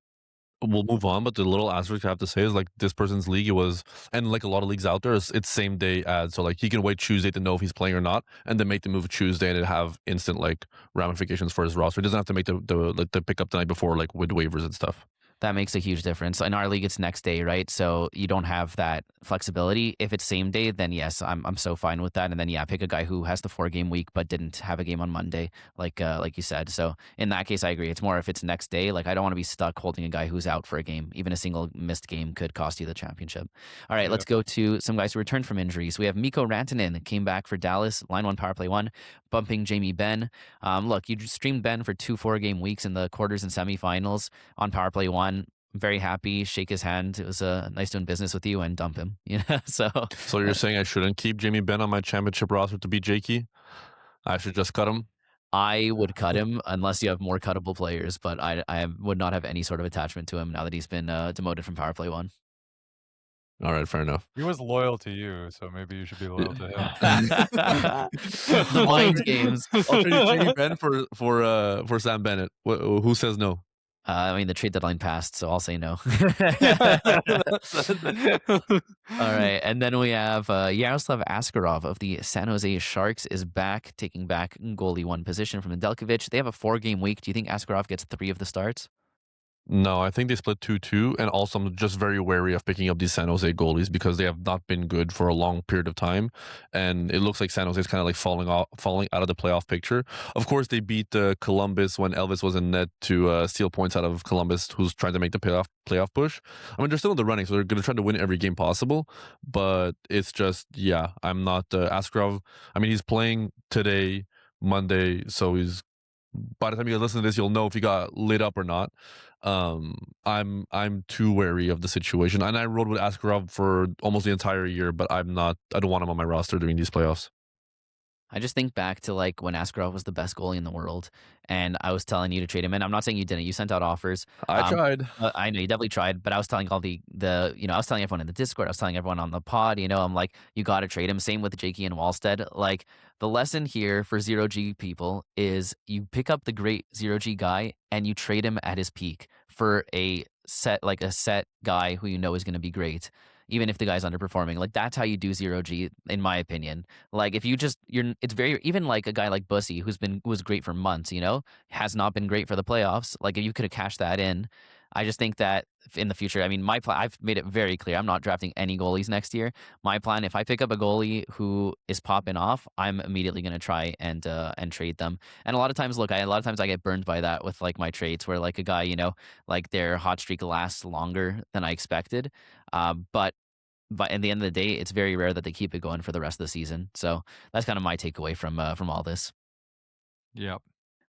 We'll move on, but the little asterisk I have to say is like this person's league, it was, and like a lot of leagues out there, it's same day ad. So like he can wait Tuesday to know if he's playing or not, and then make the move Tuesday and it have instant like ramifications for his roster. He doesn't have to make the pickup the night before, like with waivers and stuff. That makes a huge difference. In our league, it's next day, right? So you don't have that flexibility. If it's same day, then yes, I'm so fine with that. And then pick a guy who has the 4-game week but didn't have a game on Monday, like you said. So in that case, I agree. It's more if it's next day. Like I don't want to be stuck holding a guy who's out for a game. Even a single missed game could cost you the championship. All right, let's go to some guys who returned from injuries. We have Mikko Rantanen came back for Dallas, line 1 power play 1, bumping Jamie Benn. Look, you streamed Benn for 2 4-game weeks in the quarters and semifinals on power play 1. Very happy, shake his hand. It was nice doing business with you, and dump him. So you're saying I shouldn't keep Jamie Benn on my championship roster to beat Jakey? I should just cut him? I would cut him unless you have more cuttable players, but I would not have any sort of attachment to him now that he's been demoted from power play 1. All right, fair enough. He was loyal to you, so maybe you should be loyal to him. The mind games. I'll trade Jamie Benn for Sam Bennett. Who says no? I mean, the trade deadline passed, so I'll say no. All right, and then we have Yaroslav Askarov of the San Jose Sharks is back, taking back goalie 1 position from Nedeljkovic. They have a 4-game week. Do you think Askarov gets 3 of the starts? No, I think they split 2-2, and also I'm just very wary of picking up these San Jose goalies because they have not been good for a long period of time, and it looks like San Jose is kind of like falling out of the playoff picture. Of course, they beat Columbus when Elvis was in net to steal points out of Columbus, who's trying to make the playoff push. I mean, they're still in the running, so they're going to try to win every game possible, but it's just, I'm not Askarov. I mean, he's playing today, Monday, so by the time you guys listen to this, you'll know if he got lit up or not. I'm too wary of the situation, and I rode with Askarov for almost the entire year, but I don't want him on my roster during these playoffs. I just think back to like when Askarov was the best goalie in the world, and I was telling you to trade him. And I'm not saying you didn't. You sent out offers. I tried. I know you definitely tried, but I was telling all the I was telling everyone in the Discord. I was telling everyone on the pod. I'm like, you got to trade him. Same with Jakey and Wallstead. Like the lesson here for 0G people is you pick up the great 0G guy and you trade him at his peak for a set guy who you know is going to be great. Even if the guy's underperforming, like that's how you do 0G, in my opinion. Like if it's very, even like a guy like Bussi, who was great for months, has not been great for the playoffs. Like if you could have cashed that in, I just think that in the future, I mean, my plan, I've made it very clear, I'm not drafting any goalies next year. My plan, if I pick up a goalie who is popping off, I'm immediately going to try and trade them. And a lot of times I get burned by that with like my trades where like a guy, like their hot streak lasts longer than I expected. But at the end of the day, it's very rare that they keep it going for the rest of the season. So that's kind of my takeaway from all this. Yep.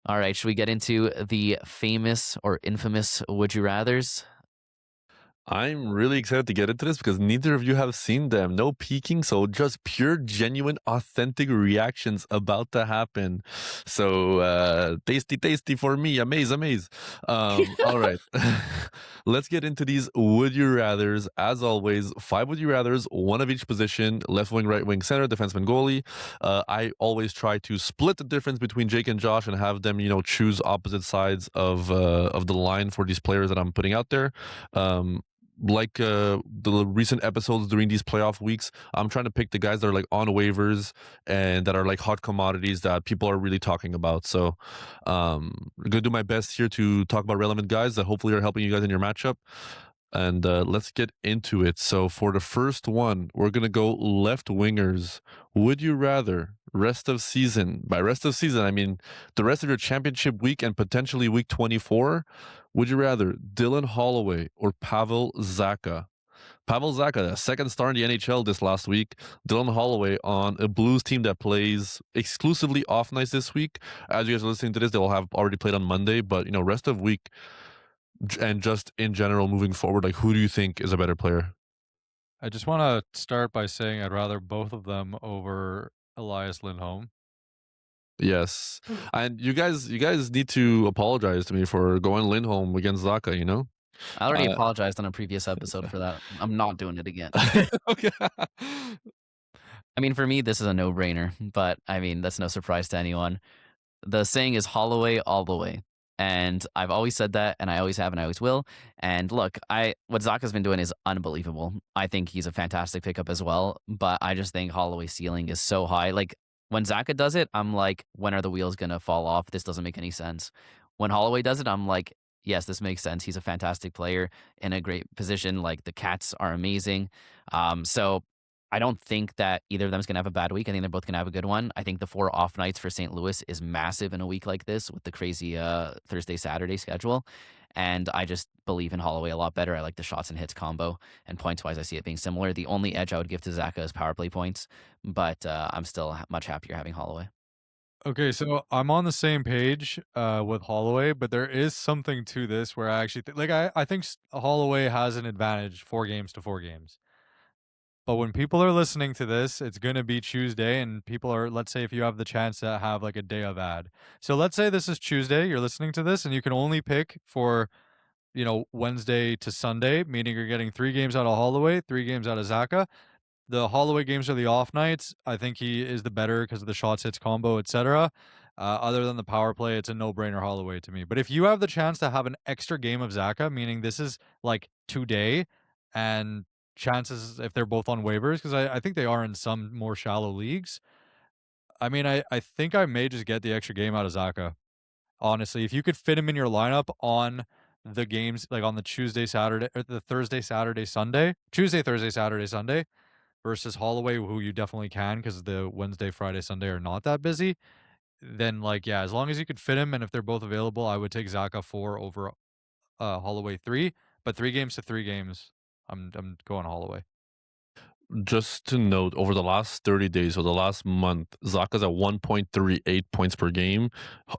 All right, should we get into the famous or infamous Would You Rathers? I'm really excited to get into this because neither of you have seen them. No peeking, so just pure, genuine, authentic reactions about to happen. So tasty for me. Amaze. All right. Let's get into these would you rathers. As always, 5 would you rathers, one of each position: left wing, right wing, center, defenseman, goalie. I always try to split the difference between Jake and Josh and have them, choose opposite sides of the line for these players that I'm putting out there. Like the recent episodes during these playoff weeks, I'm trying to pick the guys that are like on waivers and that are like hot commodities that people are really talking about. So I'm gonna do my best here to talk about relevant guys that hopefully are helping you guys in your matchup. And let's get into it. So for the first one, we're gonna go left wingers. Would you rather rest of season? By rest of season, I mean the rest of your championship week and potentially week 24. Would you rather Dylan Holloway or Pavel Zacha? Pavel Zacha, a second star in the NHL this last week. Dylan Holloway on a Blues team that plays exclusively off nights this week. As you guys are listening to this, they'll have already played on Monday, but rest of week and just in general moving forward, like who do you think is a better player? I just want to start by saying I'd rather both of them over Elias Lindholm. Yes, and you guys need to apologize to me for going Lindholm against Zacha. I already apologized on a previous episode for that. I'm not doing it again. Okay. I mean, for me, this is a no-brainer, but I mean, that's no surprise to anyone. The saying is Holloway all the way. And I've always said that, and I always have, and I always will. And look, what Zacha's been doing is unbelievable. I think he's a fantastic pickup as well, but I just think Holloway's ceiling is so high. Like, when Zacha does it, I'm like, when are the wheels going to fall off? This doesn't make any sense. When Holloway does it, I'm like, yes, this makes sense. He's a fantastic player in a great position. Like, the Cats are amazing. So I don't think that either of them is going to have a bad week. I think they're both going to have a good one. I think the 4 off nights for St. Louis is massive in a week like this with the crazy Thursday-Saturday schedule. And I just believe in Holloway a lot better. I like the shots and hits combo. And points-wise, I see it being similar. The only edge I would give to Zacha is power play points. But I'm still much happier having Holloway. Okay, so I'm on the same page with Holloway, but there is something to this where I actually I think Holloway has an advantage 4 games to 4 games. But when people are listening to this, it's going to be Tuesday, and people are, let's say if you have the chance to have like a day of ad. So let's say this is Tuesday, you're listening to this, and you can only pick for, Wednesday to Sunday, meaning you're getting 3 games out of Holloway, 3 games out of Zacha. The Holloway games are the off nights. I think he is the better because of the shots, hits combo, etc. Other than the power play, it's a no-brainer Holloway to me. But if you have the chance to have an extra game of Zacha, meaning this is like today, and chances if they're both on waivers, because I think they are in some more shallow leagues. I mean, I think I may just get the extra game out of Zacha. Honestly, if you could fit him in your lineup on the games, like on the Tuesday, Saturday, or the Thursday, Saturday, Sunday, Tuesday, Thursday, Saturday, Sunday, versus Holloway, who you definitely can because the Wednesday, Friday, Sunday are not that busy, then yeah, as long as you could fit him and if they're both available, I would take Zacha 4 over Holloway 3. But 3 games to 3 games, I'm going Holloway. Just to note, over the last 30 days, so the last month, Zacha's at 1.38 points per game.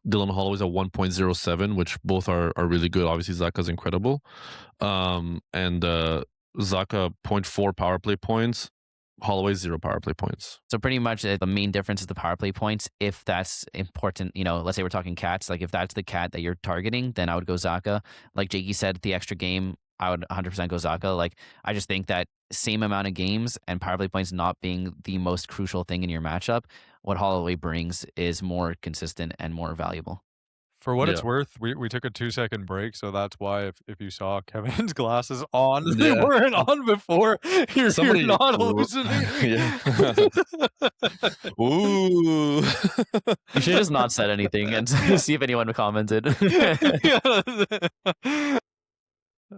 Dylan Holloway's at 1.07, which both are really good. Obviously, Zacha's incredible. And Zacha 0.4 power play points. Holloway 0 power play points. So pretty much the main difference is the power play points. If that's important, let's say we're talking Cats, like if that's the cat that you're targeting, then I would go Zacha. Like Jakey said, the extra game, I would 100% go Zacha. Like, I just think that same amount of games and power play points not being the most crucial thing in your matchup, what Holloway brings is more consistent and more valuable. For what it's worth, we took a 2-second break, so that's why if you saw Kevin's glasses on, they weren't on before. You're not hallucinating. Yeah. Ooh. You should just not said anything and see if anyone commented.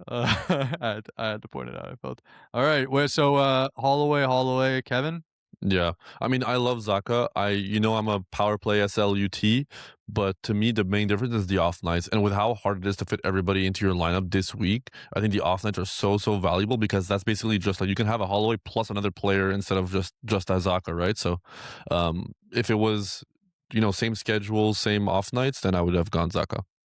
I had to point it out. I felt all right. So Holloway, Kevin. Yeah, I mean, I love Zacha. I'm a power play SLUT, but to me, the main difference is the off nights. And with how hard it is to fit everybody into your lineup this week, I think the off nights are so valuable because that's basically just like you can have a Holloway plus another player instead of just as Zacha, right? So, if it was, same schedule, same off nights, then I would have gone Zacha.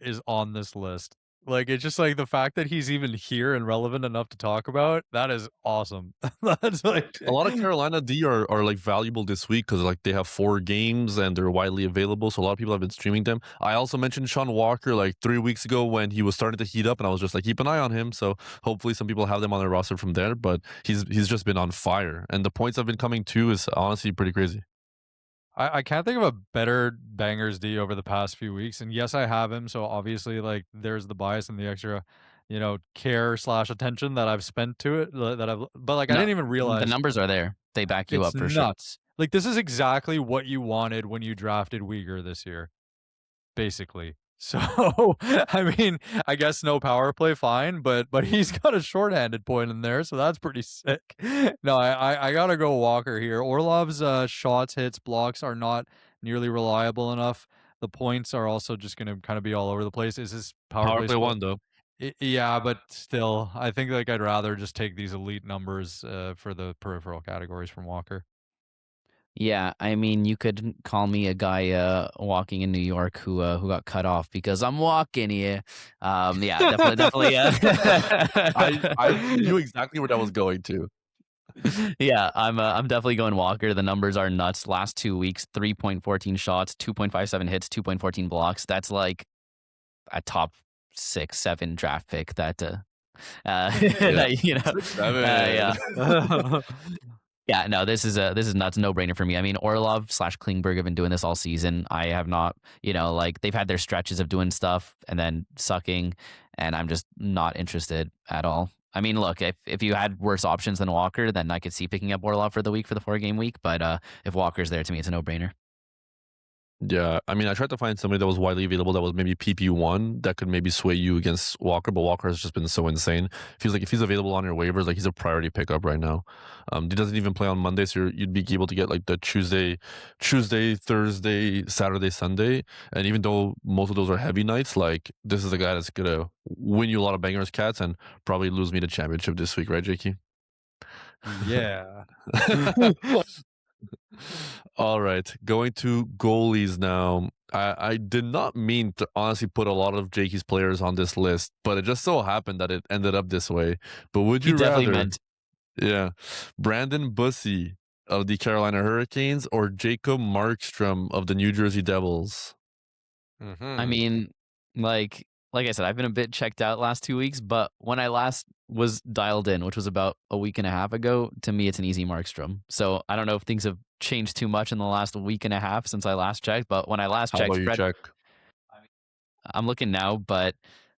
is on this list. Like, it's just like the fact that he's even here and relevant enough to talk about, that is awesome. That's like A lot of Carolina D are like valuable this week because like they have 4 games and they're widely available. So a lot of people have been streaming them. I also mentioned Sean Walker like 3 weeks ago when he was starting to heat up, and I was just like, keep an eye on him. So hopefully some people have them on their roster from there. But he's just been on fire, and the points have been coming too is honestly pretty crazy. I can't think of a better bangers D over the past few weeks. And yes, I have him. So obviously, like, there's the bias and the extra, care / attention that I've spent to it. But like, I No, didn't even the realize numbers are there. They back you it's up for sure. nuts. Like, this is exactly what you wanted when you drafted Uyghur this year, basically. So, I mean, I guess no power play, fine, but he's got a shorthanded point in there, so that's pretty sick. No, I gotta go Walker here. Orlov's shots, hits, blocks are not nearly reliable enough. The points are also just gonna kind of be all over the place. Is his power Power play play still? one though. Yeah, but still, I think like I'd rather just take these elite numbers for the peripheral categories from Walker. Yeah, I mean, you could call me a guy walking in New York who got cut off because I'm walking here. Yeah, definitely. I knew exactly where that was going to. Yeah, I'm definitely going Walker. The numbers are nuts. Last 2 weeks, 3.14 shots, 2.57 hits, 2.14 blocks. That's like a top 6, 7 draft pick. That you know, 6, 7. yeah. Yeah, no, this is nuts, no brainer for me. I mean, Orlov / Klingberg have been doing this all season. I have not, like they've had their stretches of doing stuff and then sucking, and I'm just not interested at all. I mean, look, if you had worse options than Walker, then I could see picking up Orlov for the week for the 4-game week. But if Walker's there, to me, it's a no brainer. Yeah, I mean, I tried to find somebody that was widely available that was maybe PP1 that could maybe sway you against Walker, but Walker has just been so insane. Feels like if he's available on your waivers, like he's a priority pickup right now. He doesn't even play on Monday, so you'd be able to get like the Tuesday, Thursday, Saturday, Sunday, and even though most of those are heavy nights, like this is a guy that's gonna win you a lot of bangers, cats, and probably lose me the championship this week, right, Jakey? Yeah. All right, going to goalies now. I did not mean to honestly put a lot of Jakey's players on this list, but it just so happened that it ended up this way. But would you He definitely rather, meant. yeah, Brandon Bussi of the Carolina Hurricanes or Jacob Markstrom of the New Jersey Devils? I mean, like I said, I've been a bit checked out last 2 weeks, but when I last was dialed in, which was about a week and a half ago, to me, it's an easy Markstrom. So I don't know if things have changed too much in the last week and a half since I last checked, but when I last How checked, about you, Jack? I'm looking now, but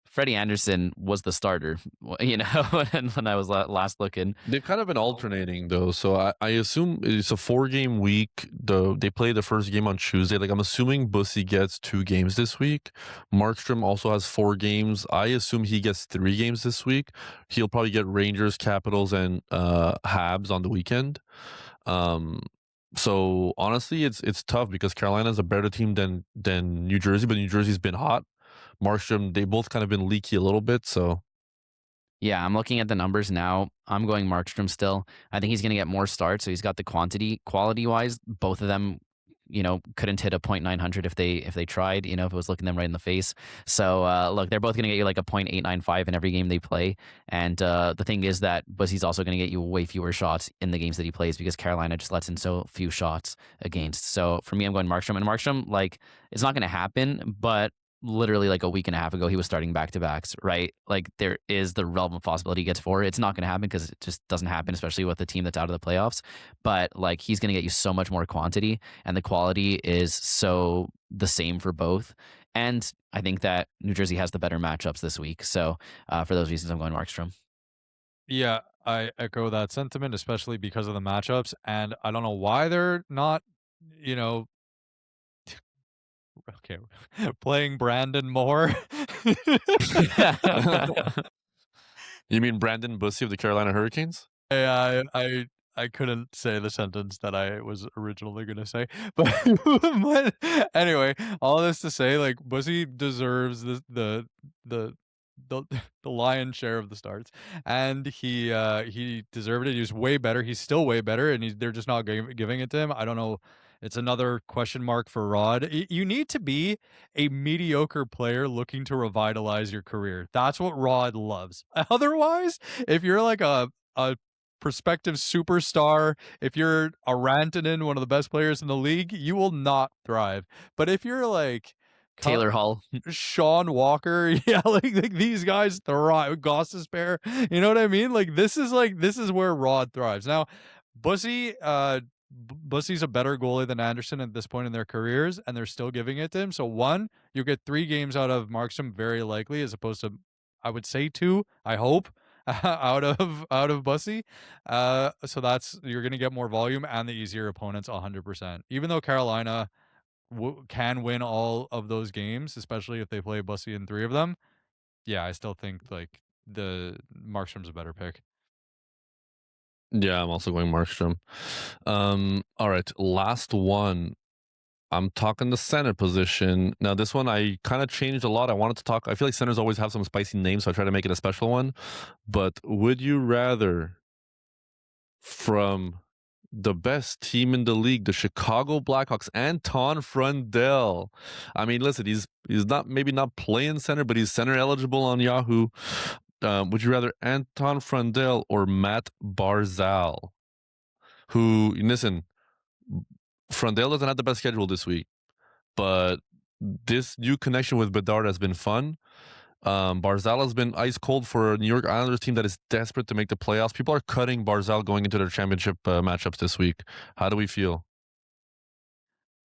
Freddie Anderson was the starter, when I was last looking. They've kind of been alternating though, so I assume it's a 4-game week. They play the first game on Tuesday. Like I'm assuming Bussi gets 2 games this week. Markstrom also has 4 games. I assume he gets 3 games this week. He'll probably get Rangers, Capitals, and Habs on the weekend. So honestly, it's tough because Carolina's a better team than New Jersey, but New Jersey's been hot. Markstrom, they both kind of been leaky a little bit, so. Yeah, I'm looking at the numbers now. I'm going Markstrom still. I think he's going to get more starts, so he's got the quality-wise. Both of them, couldn't hit a .900 if they tried, if it was looking them right in the face. So, look, they're both going to get you like a .895 in every game they play. And the thing is that Bussi's also going to get you way fewer shots in the games that he plays because Carolina just lets in so few shots against. So, for me, I'm going Markstrom. And Markstrom, like, it's not going to happen, but literally like a week and a half ago, he was starting back-to-backs, right? Like there is the realm of possibility he gets 4. It's not going to happen because it just doesn't happen, especially with the team that's out of the playoffs. But like he's going to get you so much more quantity, and the quality is so the same for both. And I think that New Jersey has the better matchups this week. So for those reasons, I'm going Markstrom. Yeah, I echo that sentiment, especially because of the matchups. And I don't know why they're not, okay, playing Brandon more. You mean Brandon Bussi of the Carolina Hurricanes? I couldn't say the sentence that I was originally gonna say, but, anyway, all this to say, like Bussi deserves the lion's share of the starts, and he deserved it. He was way better. He's still way better, and they're just not giving it to him. I don't know It's another question mark for Rod. You need to be a mediocre player looking to revitalize your career. That's what Rod loves. Otherwise, if you're like a prospective superstar, if you're a Rantanen, one of the best players in the league, you will not thrive. But if you're like Taylor Hall. Sean Walker, yeah, like these guys thrive. Gostisbehere, you know what I mean? This is where Rod thrives. Now, Bussi, Bussi's a better goalie than Anderson at this point in their careers, and they're still giving it to him. So one, you'll get 3 games out of Markstrom, very likely, as opposed to, I would say 2. I hope. out of Bussi. So that's, you're going to get more volume and the easier opponents 100%. Even though Carolina can win all of those games, especially if they play Bussi in 3 of them. Yeah, I still think like the Markstrom's a better pick. Yeah, I'm also going Markstrom. All right, last one. I'm talking the center position. Now, this one I kind of changed a lot. I wanted to talk. I feel like centers always have some spicy names, so I try to make it a special one. But would you rather from the best team in the league, the Chicago Blackhawks, Anton Frondell? I mean, listen, he's not maybe not playing center, but he's center eligible on Yahoo. Would you rather Anton Frondell or Matt Barzal? Who, listen, Frondell doesn't have the best schedule this week, but this new connection with Bedard has been fun. Barzal has been ice cold for a New York Islanders team that is desperate to make the playoffs. People are cutting Barzal going into their championship matchups this week. How do we feel?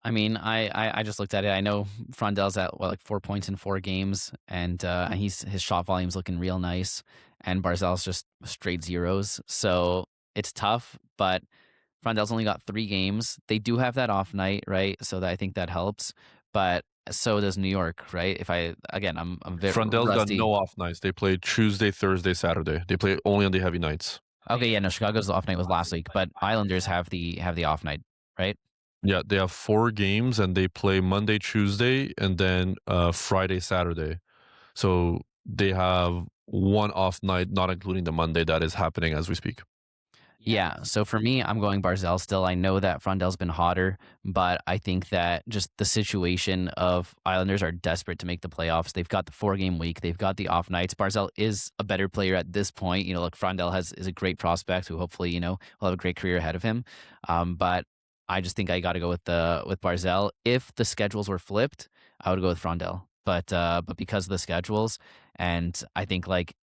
I mean, I just looked at it. I know Frondell's at like 4 points in 4 games, and his shot volume's looking real nice, and Barzal's just straight zeros. So it's tough, but Frondell's only got 3 games. They do have that off night, right? So I think that helps. But so does New York, right? I'm very Frondell's got rusty. no off nights. They play Tuesday, Thursday, Saturday. They play only on the heavy nights. Okay, yeah, no, Chicago's off night was last week, but Islanders have the off night, right? Yeah, they have 4 games and they play Monday, Tuesday, and then Friday, Saturday. So they have 1 off night, not including the Monday that is happening as we speak. Yeah, so for me, I'm going Barzal still. I know that Frondell's been hotter, but I think that just the situation of Islanders are desperate to make the playoffs. They've got the 4-game week. They've got the off nights. Barzal is a better player at this point. You know, look, Frondell is a great prospect who hopefully, you know, will have a great career ahead of him. But I just think I got to go with Barzal. If the schedules were flipped, I would go with Frondell. But because of the schedules, and I think like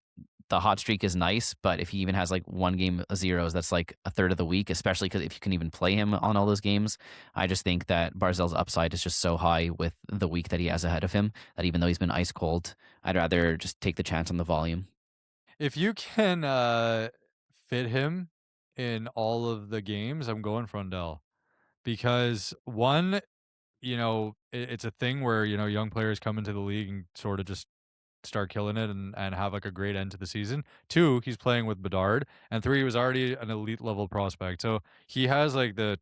the hot streak is nice, but if he even has like 1 game of zeros, that's like a third of the week, especially because if you can even play him on all those games, I just think that Barzal's upside is just so high with the week that he has ahead of him that even though he's been ice cold, I'd rather just take the chance on the volume. If you can fit him in all of the games, I'm going Frondell. Because one, you know, it's a thing where, you know, young players come into the league and sort of just start killing it and have like a great end to the season. 2, he's playing with Bedard, and 3, he was already an elite level prospect. So he has like the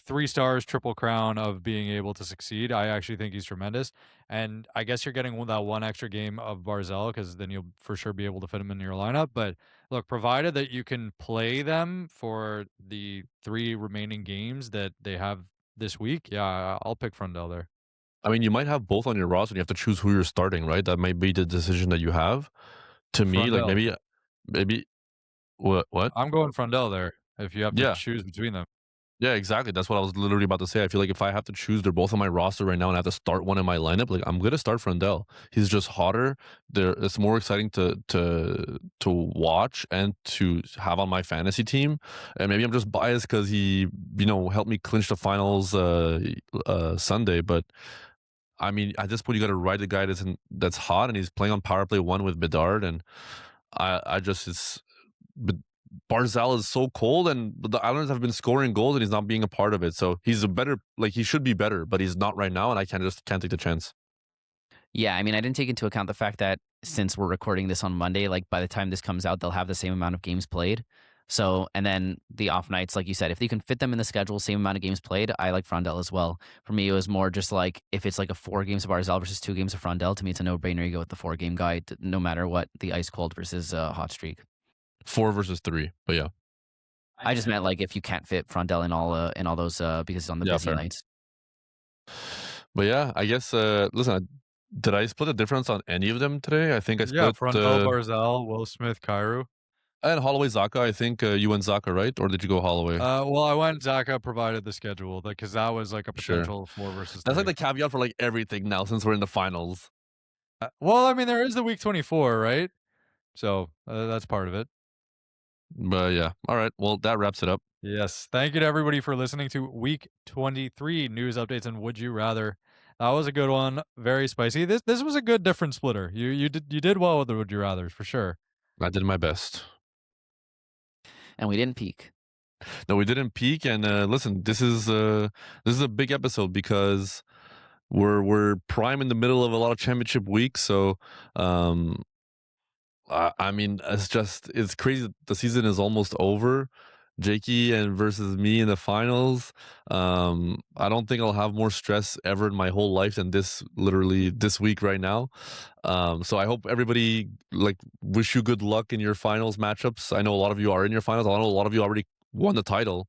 3 stars, triple crown of being able to succeed. I actually think he's tremendous. And I guess you're getting that 1 extra game of Barzal because then you'll for sure be able to fit him in your lineup. But look, provided that you can play them for the 3 remaining games that they have this week, yeah, I'll pick Frondell there. I mean, you might have both on your roster and you have to choose who you're starting, right? That might be the decision that you have. To me, like Frondell. maybe what? I'm going Frondell there if you have to Yeah. choose between them. Yeah, exactly. That's what I was literally about to say. I feel like if I have to choose, they're both on my roster right now, and I have to start one in my lineup. Like I'm gonna start Frondell. He's just hotter. It's more exciting to watch and to have on my fantasy team. And maybe I'm just biased because he, you know, helped me clinch the finals Sunday. But I mean, at this point, you got to ride the guy that's hot, and he's playing on power play 1 with Bedard, and I just it's. But Barzal is so cold, and the Islanders have been scoring goals, and he's not being a part of it. So he's a better, like he should be better, but he's not right now, and I can't take the chance. Yeah, I mean, I didn't take into account the fact that since we're recording this on Monday, like by the time this comes out, they'll have the same amount of games played. So, and then the off nights, like you said, if you can fit them in the schedule, same amount of games played, I like Frondell as well. For me, it was more just like if it's like a 4 games of Barzal versus 2 games of Frondell, to me, it's a no-brainer. You go with the 4-game guy, no matter what the ice cold versus hot streak. 4 versus 3, but yeah. I just meant like if you can't fit Frondell in all those because it's on the busy fair. nights. But yeah, I guess listen, did I split the difference on any of them today? I think I split Frondell, Barzal, Will Smith, Kyrou. and Holloway Zacha. I think you went Zacha, right? Or did you go Holloway? Well, I went Zacha provided the schedule because that was like a Sure. potential 4 versus 3. That's like the caveat for like everything now since we're in the finals. Well, I mean, there is the week 24, right? So that's part of it. But yeah, all right. Well, that wraps it up. Yes. Thank you to everybody for listening to week 23 news updates and Would You Rather. That was a good one. Very spicy. This was a good different splitter. You did well with the Would You Rathers for sure. I did my best. And we didn't peak. No, we didn't peak. And listen, this is a big episode because we're prime in the middle of a lot of championship week. So I mean, it's crazy. The season is almost over. Jakey and versus me in the finals. I don't think I'll have more stress ever in my whole life than this week right now. So I hope everybody wish you good luck in your finals matchups. I know a lot of you are in your finals. I know a lot of you already won the title.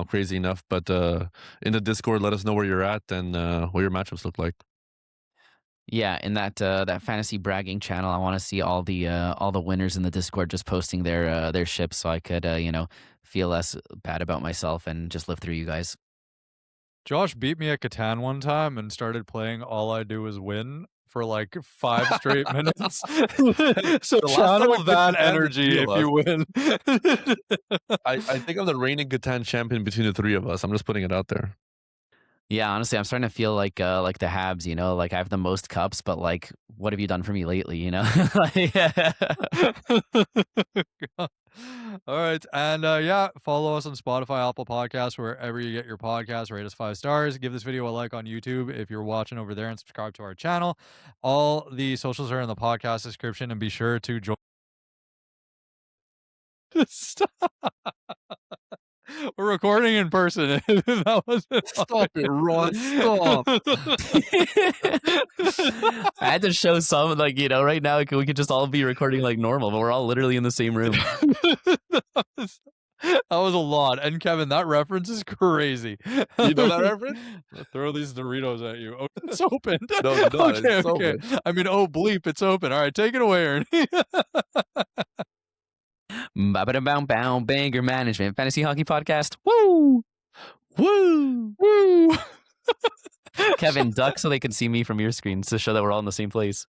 Crazy enough, but in the Discord, let us know where you're at and what your matchups look like. Yeah, in that fantasy bragging channel, I want to see all the winners in the Discord just posting their ships, so I could feel less bad about myself and just live through you guys. Josh beat me at Catan one time and started playing All I Do Is Win for like 5 straight minutes. So channel that energy if you win. I think I'm the reigning Catan champion between the three of us. I'm just putting it out there. Yeah, honestly, I'm starting to feel like the Habs, like I have the most cups, but like, what have you done for me lately, All right. And follow us on Spotify, Apple Podcasts, wherever you get your podcasts. Rate us 5 stars. Give this video a like on YouTube if you're watching over there and subscribe to our channel. All the socials are in the podcast description and be sure to join. Stop. We're recording in person. That wasn't Stop it, Ron. Stop. I had to show some, right now we could just all be recording like normal, but we're all literally in the same room. That was a lot. And Kevin, that reference is crazy. You know that reference? I'll throw these Doritos at you. Oh, it's open. No, it's open. I mean, oh, bleep, it's open. All right, take it away, Ernie. Ba-ba-da-bow-bow, Banger Management Fantasy Hockey Podcast. Woo! Woo! Woo! Kevin, duck so they can see me from your screen to show that we're all in the same place.